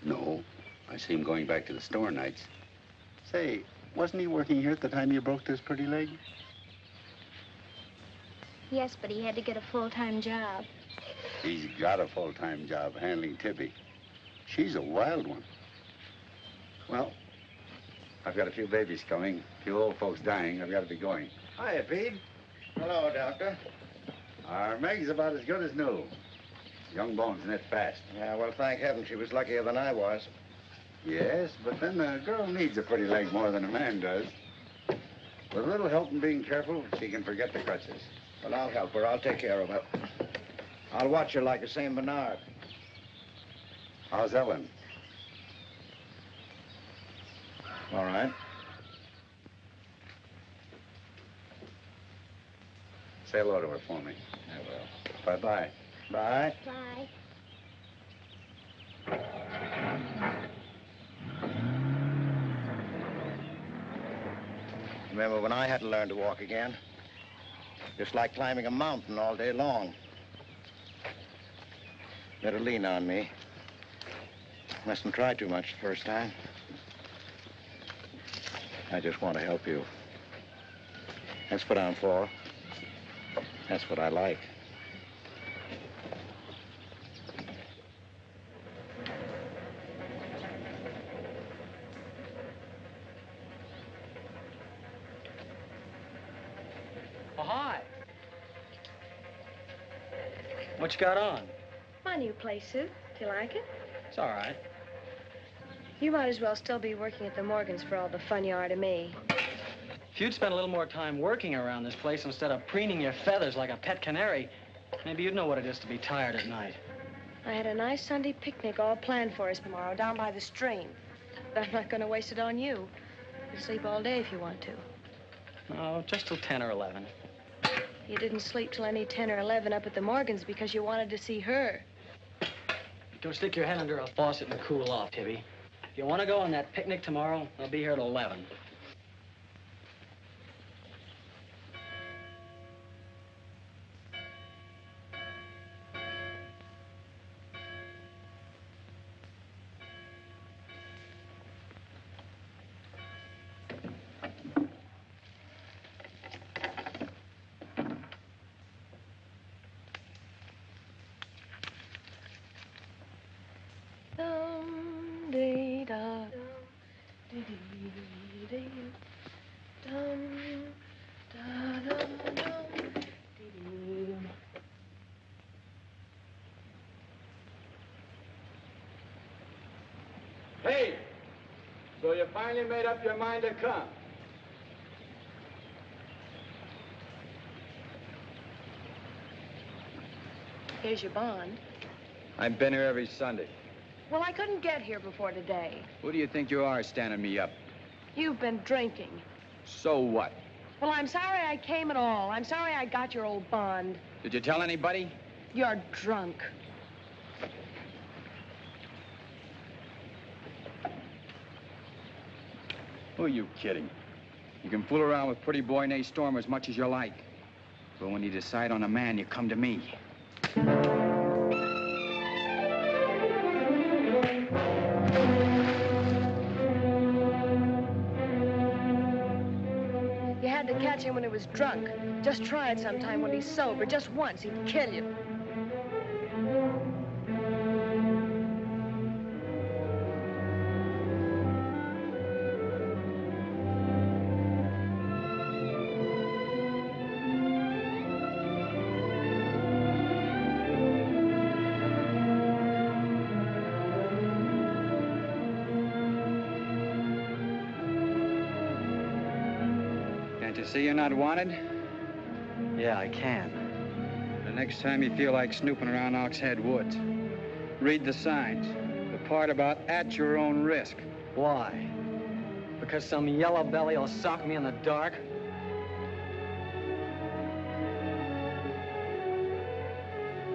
No. I see him going back to the store nights. Say, wasn't he working here at the time you broke this pretty leg? Yes, but he had to get a full-time job. He's got a full-time job handling Tibby. She's a wild one. Well, I've got a few babies coming, a few old folks dying. I've got to be going. Hiya, Pete. Hello, Doctor. Our Meg's about as good as new. Young bones knit fast. Yeah, well, thank heaven she was luckier than I was. Yes, but then a girl needs a pretty leg more than a man does. With a little help and being careful, she can forget the crutches. Well, I'll help her. I'll take care of her. I'll watch her like a St. Bernard. How's Ellen? All right. Say hello to her for me. I will. Bye-bye. Bye. Bye. Remember when I had to learn to walk again? Just like climbing a mountain all day long. Better lean on me. Mustn't try too much the first time. I just want to help you. That's what I'm for. That's what I like. Oh, hi. What you got on? My new play suit. Do you like it? It's all right. You might as well still be working at the Morgans for all the fun you are to me. If you'd spent a little more time working around this place instead of preening your feathers like a pet canary, maybe you'd know what it is to be tired at night. I had a nice Sunday picnic all planned for us tomorrow down by the stream. But I'm not going to waste it on you. You can sleep all day if you want to. Oh, just till 10 or 11. You didn't sleep till any 10 or 11 up at the Morgans because you wanted to see her. Go stick your head under a faucet and cool off, Tibby. If you want to go on that picnic tomorrow, I'll be here at 11. Hey, so you finally made up your mind to come? Here's your bond. I've been here every Sunday. Well, I couldn't get here before today. Who do you think you are standing me up? You've been drinking. So what? Well, I'm sorry I came at all. I'm sorry I got your old bond. Did you tell anybody? You're drunk. Who are you kidding? You can fool around with pretty boy Nate Storm as much as you like. But when you decide on a man, you come to me. had to catch him when he was drunk. Just try it sometime when he's sober. Just once, he'd kill you. See you're not wanted? Yeah, I can. The next time you feel like snooping around Ox Head Woods, read the signs. The part about at your own risk. Why? Because some yellow belly will sock me in the dark?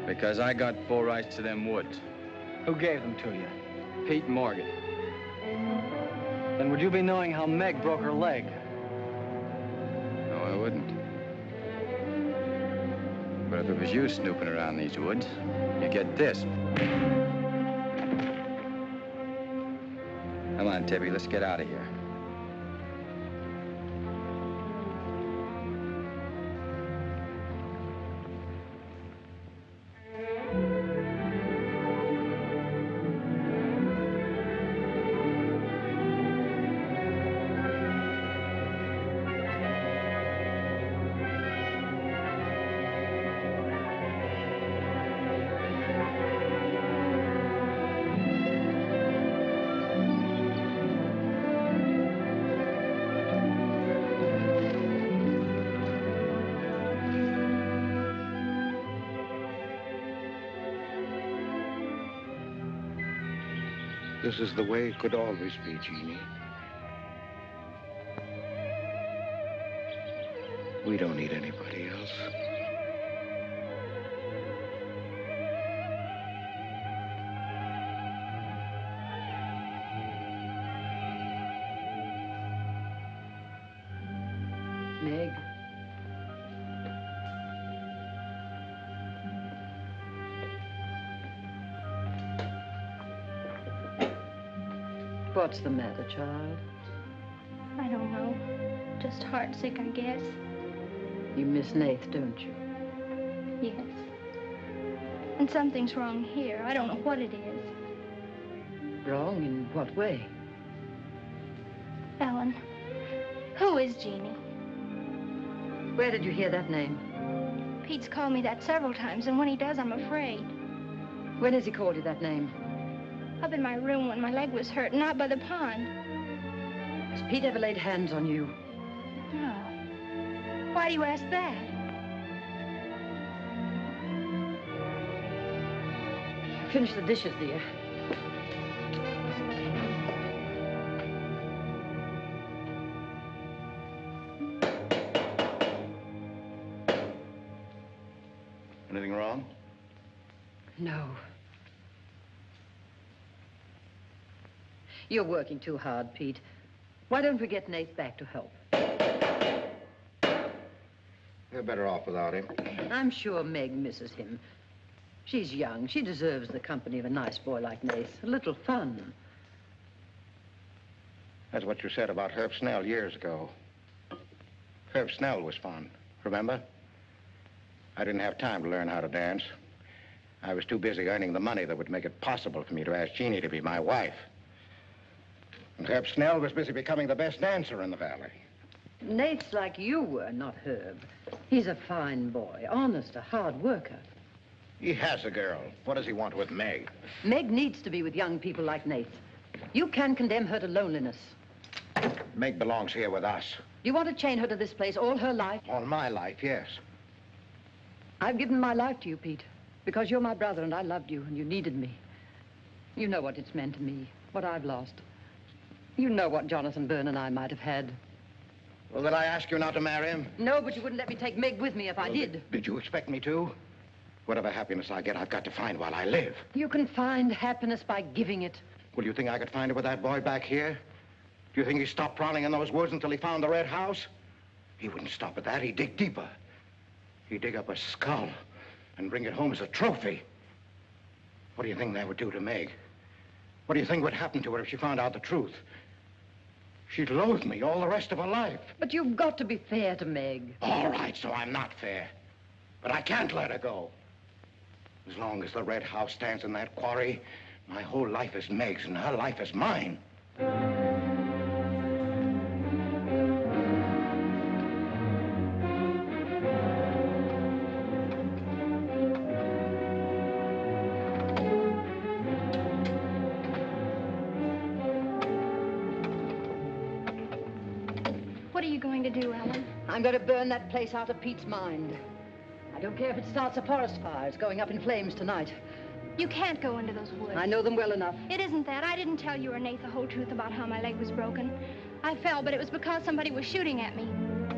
Because I got full rights to them woods. Who gave them to you? Pete Morgan. Then would you be knowing how Meg broke her leg? No, I wouldn't. But if it was you snooping around these woods, you get this. Come on, Tibby, let's get out of here. This is the way it could always be, Jeannie. We don't need anybody else. Meg. What's the matter, child? I don't know. Just heartsick, I guess. You miss Nath, don't you? Yes. And something's wrong here. I don't know what it is. Wrong in what way? Ellen, who is Jeannie? Where did you hear that name? Pete's called me that several times, and when he does, I'm afraid. When has he called you that name? Up in my room when my leg was hurt, and out by the pond. Has Pete ever laid hands on you? No. Why do you ask that? Finish the dishes, dear. Anything wrong? No. You're working too hard, Pete. Why don't we get Nath back to help? You're better off without him. I'm sure Meg misses him. She's young. She deserves the company of a nice boy like Nath. A little fun. That's what you said about Herb Snell years ago. Herb Snell was fun, remember? I didn't have time to learn how to dance. I was too busy earning the money that would make it possible for me to ask Jeannie to be my wife. And Herb Snell was busy becoming the best dancer in the valley. Nath's like you were, not Herb. He's a fine boy, honest, a hard worker. He has a girl. What does he want with Meg? Meg needs to be with young people like Nath. You can condemn her to loneliness. Meg belongs here with us. Do you want to chain her to this place all her life? All my life, yes. I've given my life to you, Pete, because you're my brother and I loved you and you needed me. You know what it's meant to me, what I've lost. You know what Jonathan Byrne and I might have had. Well, did I ask you not to marry him? No, but you wouldn't let me take Meg with me if I did. Did you expect me to? Whatever happiness I get, I've got to find while I live. You can find happiness by giving it. Well, you think I could find it with that boy back here? Do you think he stopped prowling in those woods until he found the red house? He wouldn't stop at that. He'd dig deeper. He'd dig up a skull and bring it home as a trophy. What do you think that would do to Meg? What do you think would happen to her if she found out the truth? She'd loathe me all the rest of her life. But you've got to be fair to Meg. All right, so I'm not fair. But I can't let her go. As long as the red house stands in that quarry, my whole life is Meg's and her life is mine. What are you going to do, Ellen? I'm going to burn that place out of Pete's mind. I don't care if it starts a forest fire. It's going up in flames tonight. You can't go into those woods. I know them well enough. It isn't that. I didn't tell you or Nate the whole truth about how my leg was broken. I fell, but it was because somebody was shooting at me.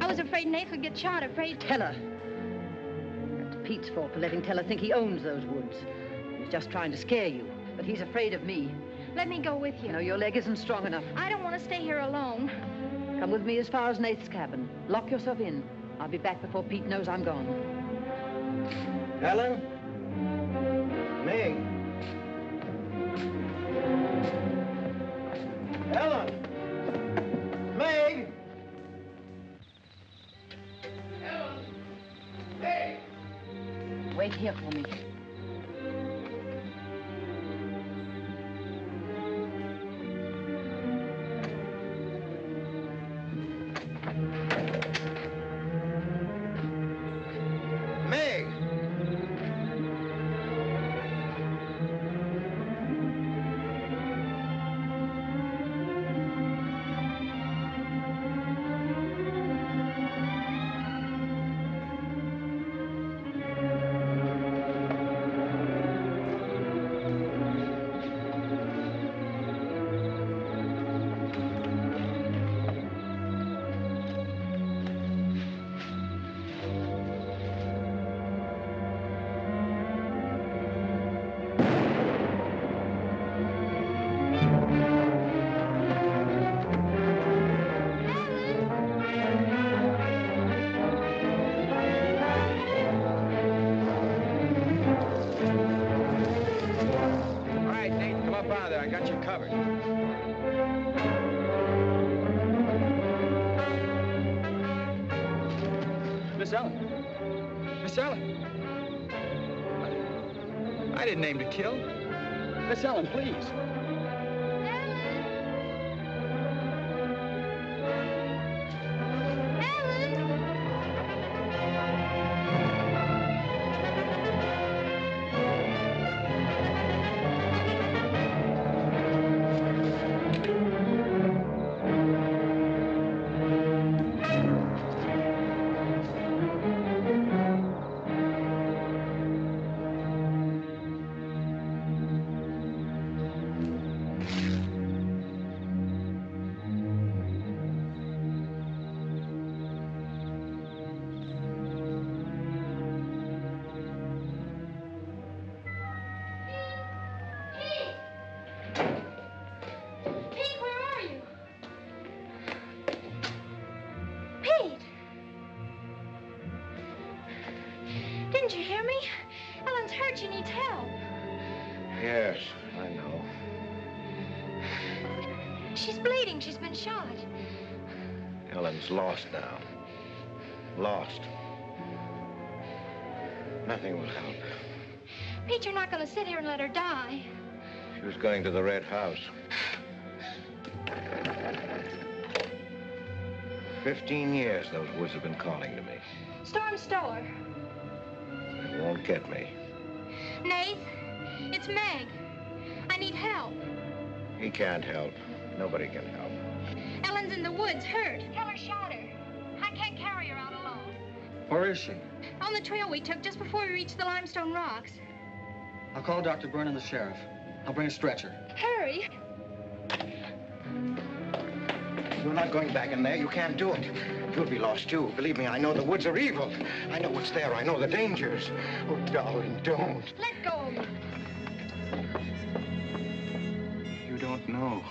I was afraid Nate would get shot, afraid... Tell her. That's Pete's fault for letting Teller think he owns those woods. He's just trying to scare you, but he's afraid of me. Let me go with you. No, your leg isn't strong enough. I don't want to stay here alone. Come with me as far as Nate's cabin. Lock yourself in. I'll be back before Pete knows I'm gone. Ellen? Meg? Ellen? Meg? Ellen? Meg? Wait here for me. Meg? I got you covered. Miss Ellen. Miss Ellen. I didn't aim to kill. Miss Ellen, please. Didn't you hear me? Ellen's hurt. She needs help. Yes, I know. She's bleeding. She's been shot. Ellen's lost now. Lost. Nothing will help. Pete, you're not going to sit here and let her die. She was going to the red house. 15 years those woods have been calling to me. Storm Stower. They won't get me. Nath, it's Meg. I need help. He can't help. Nobody can help. Ellen's in the woods, hurt. Teller shot her. I can't carry her out alone. Where is she? On the trail we took just before we reached the limestone rocks. I'll call Dr. Byrne and the sheriff. I'll bring a stretcher. Hurry. You're not going back in there. You can't do it. You'll be lost, too. Believe me, I know the woods are evil. I know what's there. I know the dangers. Oh, darling, don't. Let go of me. You don't know.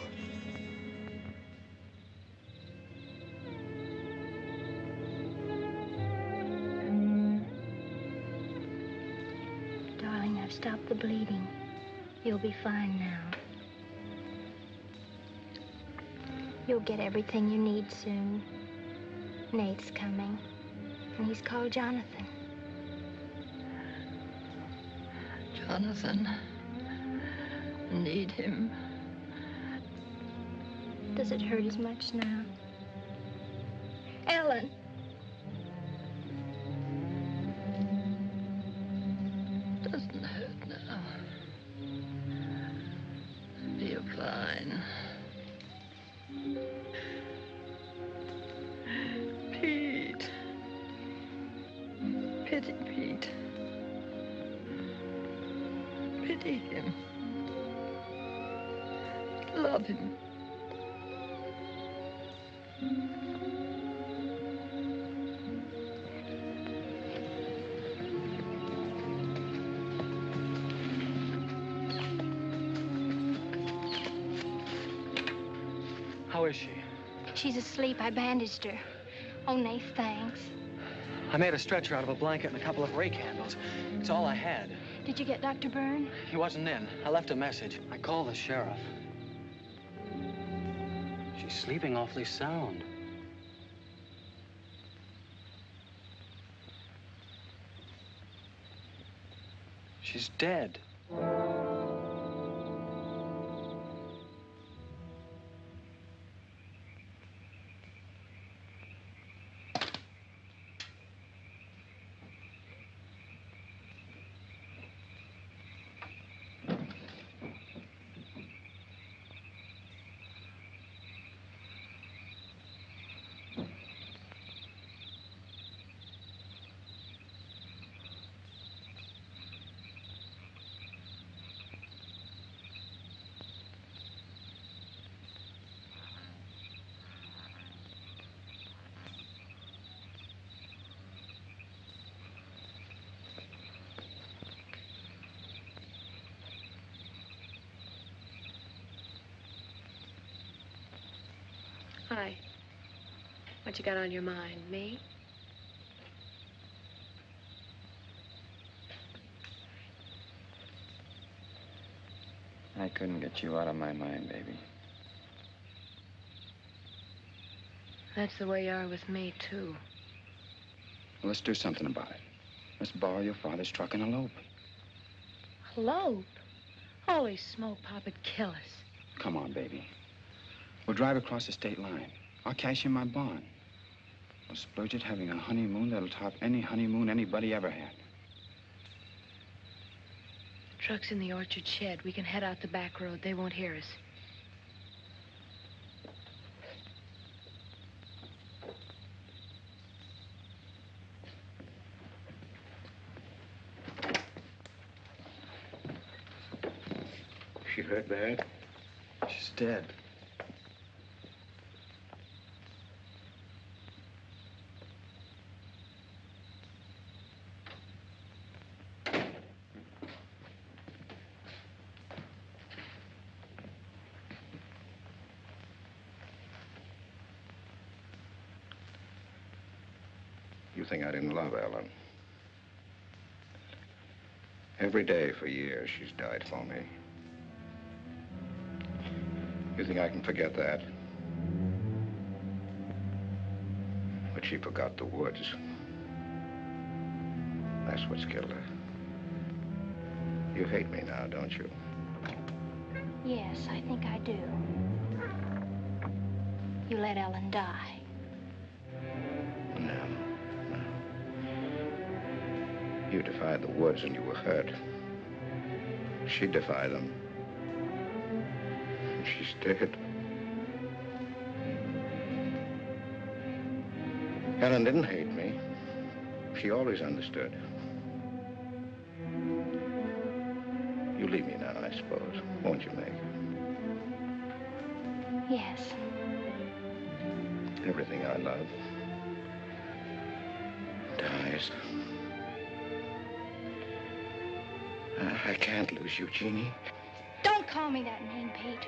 Darling, I've stopped the bleeding. You'll be fine now. You'll get everything you need soon. Nate's coming, and he's called Jonathan. Jonathan. Need him. Does it hurt as much now? Ellen! Doesn't hurt now. Feel fine. Pete. Pity Pete. Pity him. Love him. How is she? She's asleep. I bandaged her. Oh, Nath, thanks. I made a stretcher out of a blanket and a couple of rake handles. It's all I had. Did you get Dr. Byrne? He wasn't in. I left a message. I called the sheriff. She's sleeping awfully sound. She's dead. Hi. What you got on your mind? Me? I couldn't get you out of my mind, baby. That's the way you are with me, too. Well, let's do something about it. Let's borrow your father's truck and elope. Elope? Holy smoke, Pop'd kill us. Come on, baby. We'll drive across the state line. I'll cash in my bond. We'll splurge at having a honeymoon that'll top any honeymoon anybody ever had. The truck's in the orchard shed. We can head out the back road. They won't hear us. She hurt bad? She's dead. You think I didn't love Ellen? Every day for years, she's died for me. You think I can forget that? But she forgot the woods. That's what's killed her. You hate me now, don't you? Yes, I think I do. You let Ellen die. No. You defied the woods and you were hurt. She defied them. And she's dead. Ellen didn't hate me. She always understood. You leave me now, I suppose. Won't you, Meg? Yes. Everything I love dies. I can't lose you, Jeannie. Don't call me that name, Pete.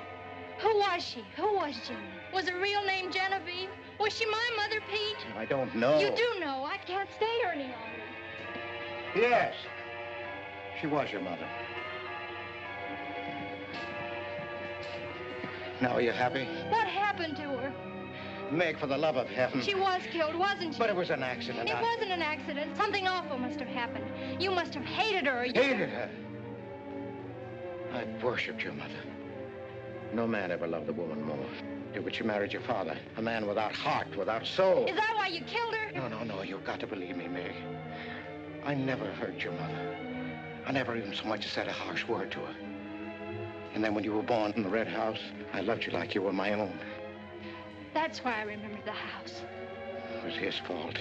Who was she? Who was Jeannie? Was her real name Genevieve? Was she my mother, Pete? I don't know. You do know. I can't stay here any longer. Yes. She was your mother. Now, are you happy? What happened? happened to her? Meg, for the love of heaven. She was killed, wasn't she? But it was an accident. It wasn't an accident. Something awful must have happened. You must have hated her. Hated her? I worshipped your mother. No man ever loved a woman more. But you married your father, a man without heart, without soul. Is that why you killed her? No, you've got to believe me, Meg. I never hurt your mother. I never even so much as said a harsh word to her. And then when you were born in the red house, I loved you like you were my own. That's why I remembered the house. It was his fault.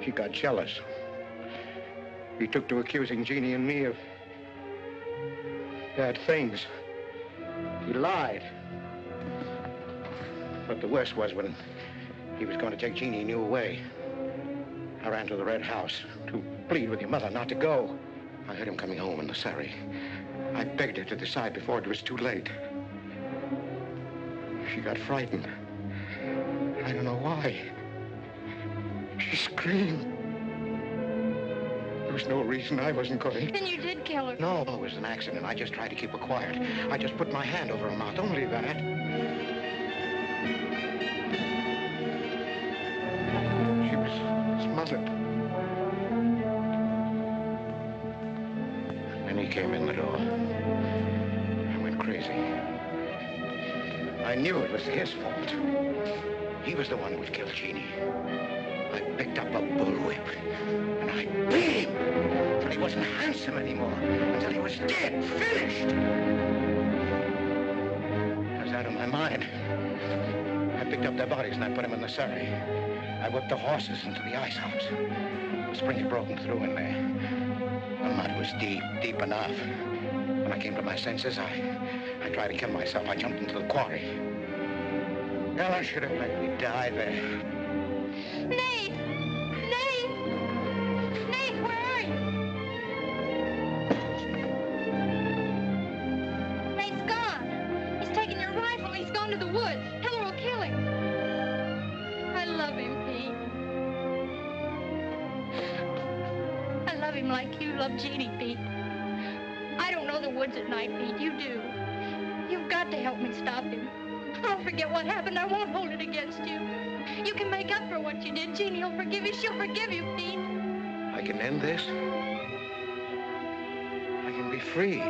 He got jealous. He took to accusing Jeannie and me of bad things. He lied. But the worst was when he was going to take Jeannie and you away. I ran to the red house to plead with your mother not to go. I heard him coming home in the surrey. I begged her to decide before it was too late. She got frightened. I don't know why. She screamed. There was no reason I wasn't going. Then you did kill her. No, it was an accident. I just tried to keep her quiet. I just put my hand over her mouth, only that. She was smothered. Then he came in the door. I went crazy. I knew it was his fault. He was the one who would kill Jeannie. I picked up a bullwhip, and I beat him until he wasn't handsome anymore, until he was dead, finished. I was out of my mind. I picked up their bodies and I put them in the surrey. I whipped the horses into the ice house. The spring had broken through in there. The mud was deep, deep enough. When I came to my senses, I tried to kill myself. I jumped into the quarry. Ella should have let me die there. Nate! Nate! Nate, where are you? Nate's gone. He's taken your rifle. He's gone to the woods. Heller will kill him. I love him, Pete. I love him like you love Jeannie, Pete. I don't know the woods at night, Pete. You do. You've got to help me stop him. I'll forget what happened. I won't hold it against you. You can make up for what you did. Jeannie will forgive you. She'll forgive you, Pete. I can end this. I can be free.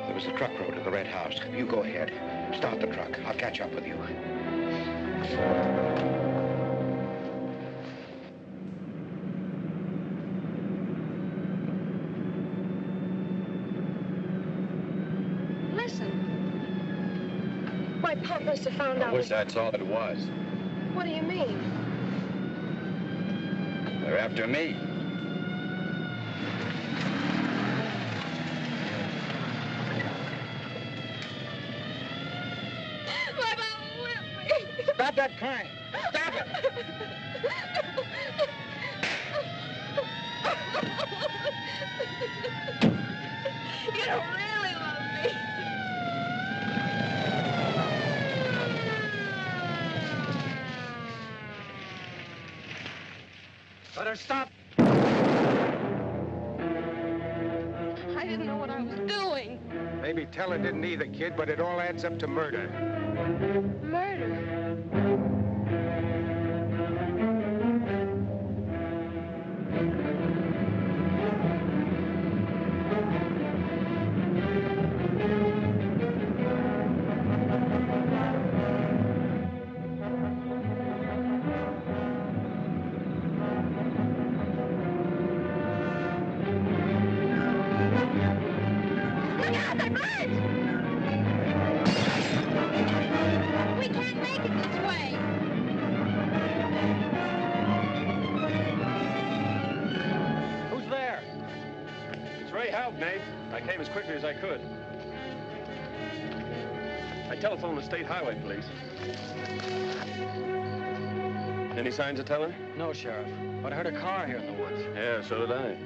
There was a truck road to the red house. You go ahead. Start the truck. I'll catch up with you. My pop must have found out. I wish that's all it was. What do you mean? They're after me. My mom whipped me. Stop that crying. Stop it. You don't really love me. Let her stop. I didn't know what I was doing. Maybe Teller didn't either, kid, but it all adds up to murder. Murder? We can't make it this way. Who's there? It's Ray Houck, Nate. I came as quickly as I could. I telephoned the State Highway Police. Any signs of Teller? No, Sheriff. But I heard a car here in the woods. Yeah, so did I.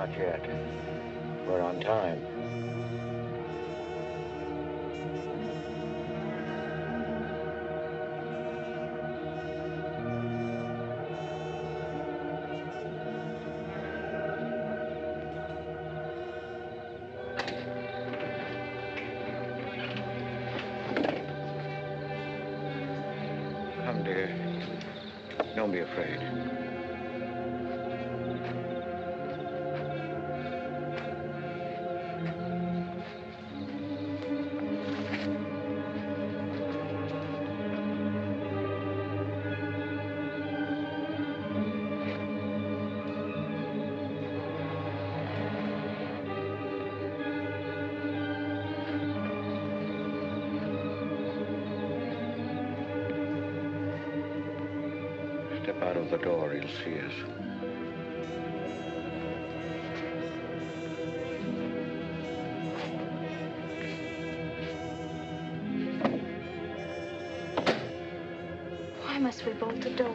Not yet. We're on time. Come, dear. Don't be afraid. Step out of the door, he'll see us. Why must we bolt the door?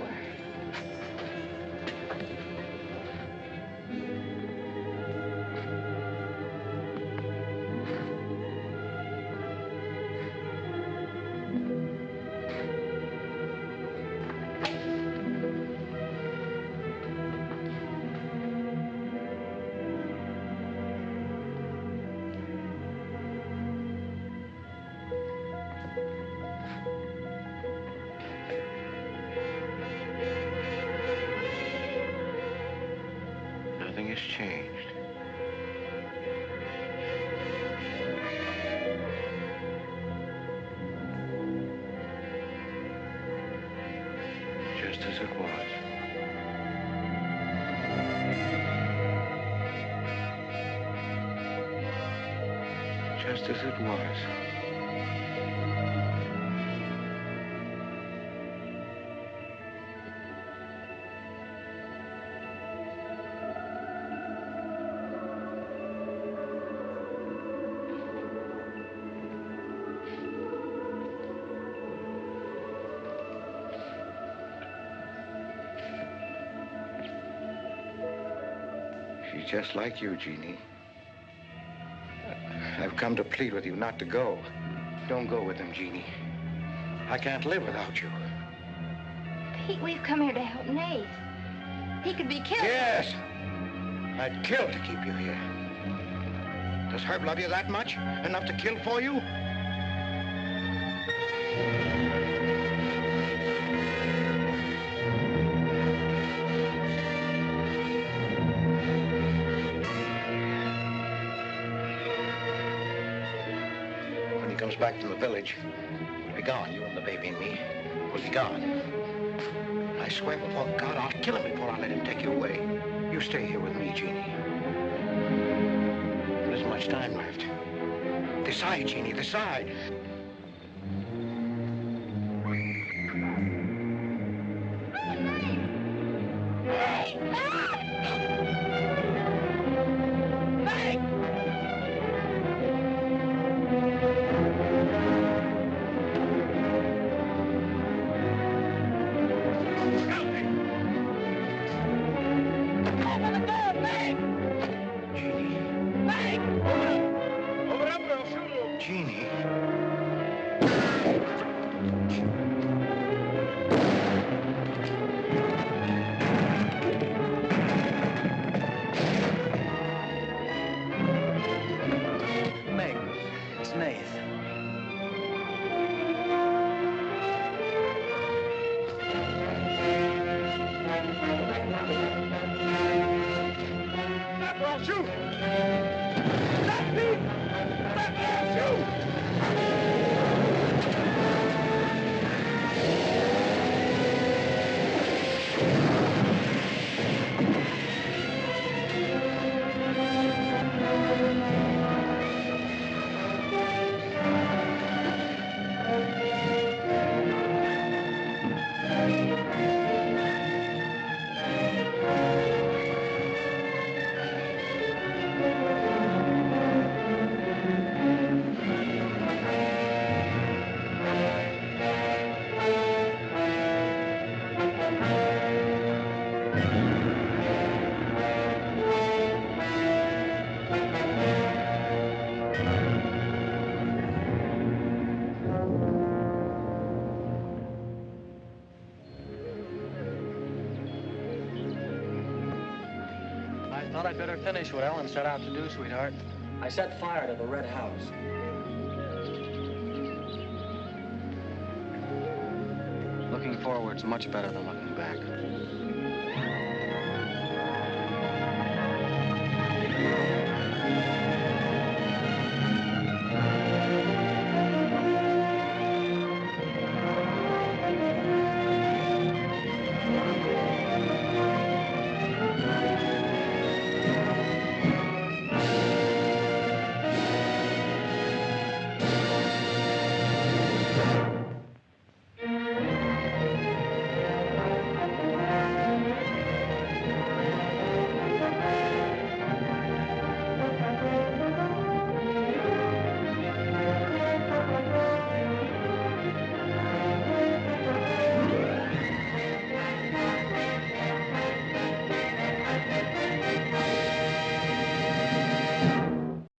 Nothing has changed. Just as it was. Just as it was. She's just like you, Jeannie. I've come to plead with you not to go. Don't go with them, Jeannie. I can't live without you. Pete, we've come here to help Nate. He could be killed. Yes! I'd kill to keep you here. Does Herb love you that much? Enough to kill for you? When he comes back from the village, we'll be gone, you and the baby and me. We'll be gone. I swear before God, I'll kill him before I let him take you away. You stay here with me, Jeannie. There isn't much time left. Decide, Jeannie, decide. Jeannie. Thought I'd better finish what Ellen set out to do, sweetheart. I set fire to the red house. Looking forward's much better than looking back.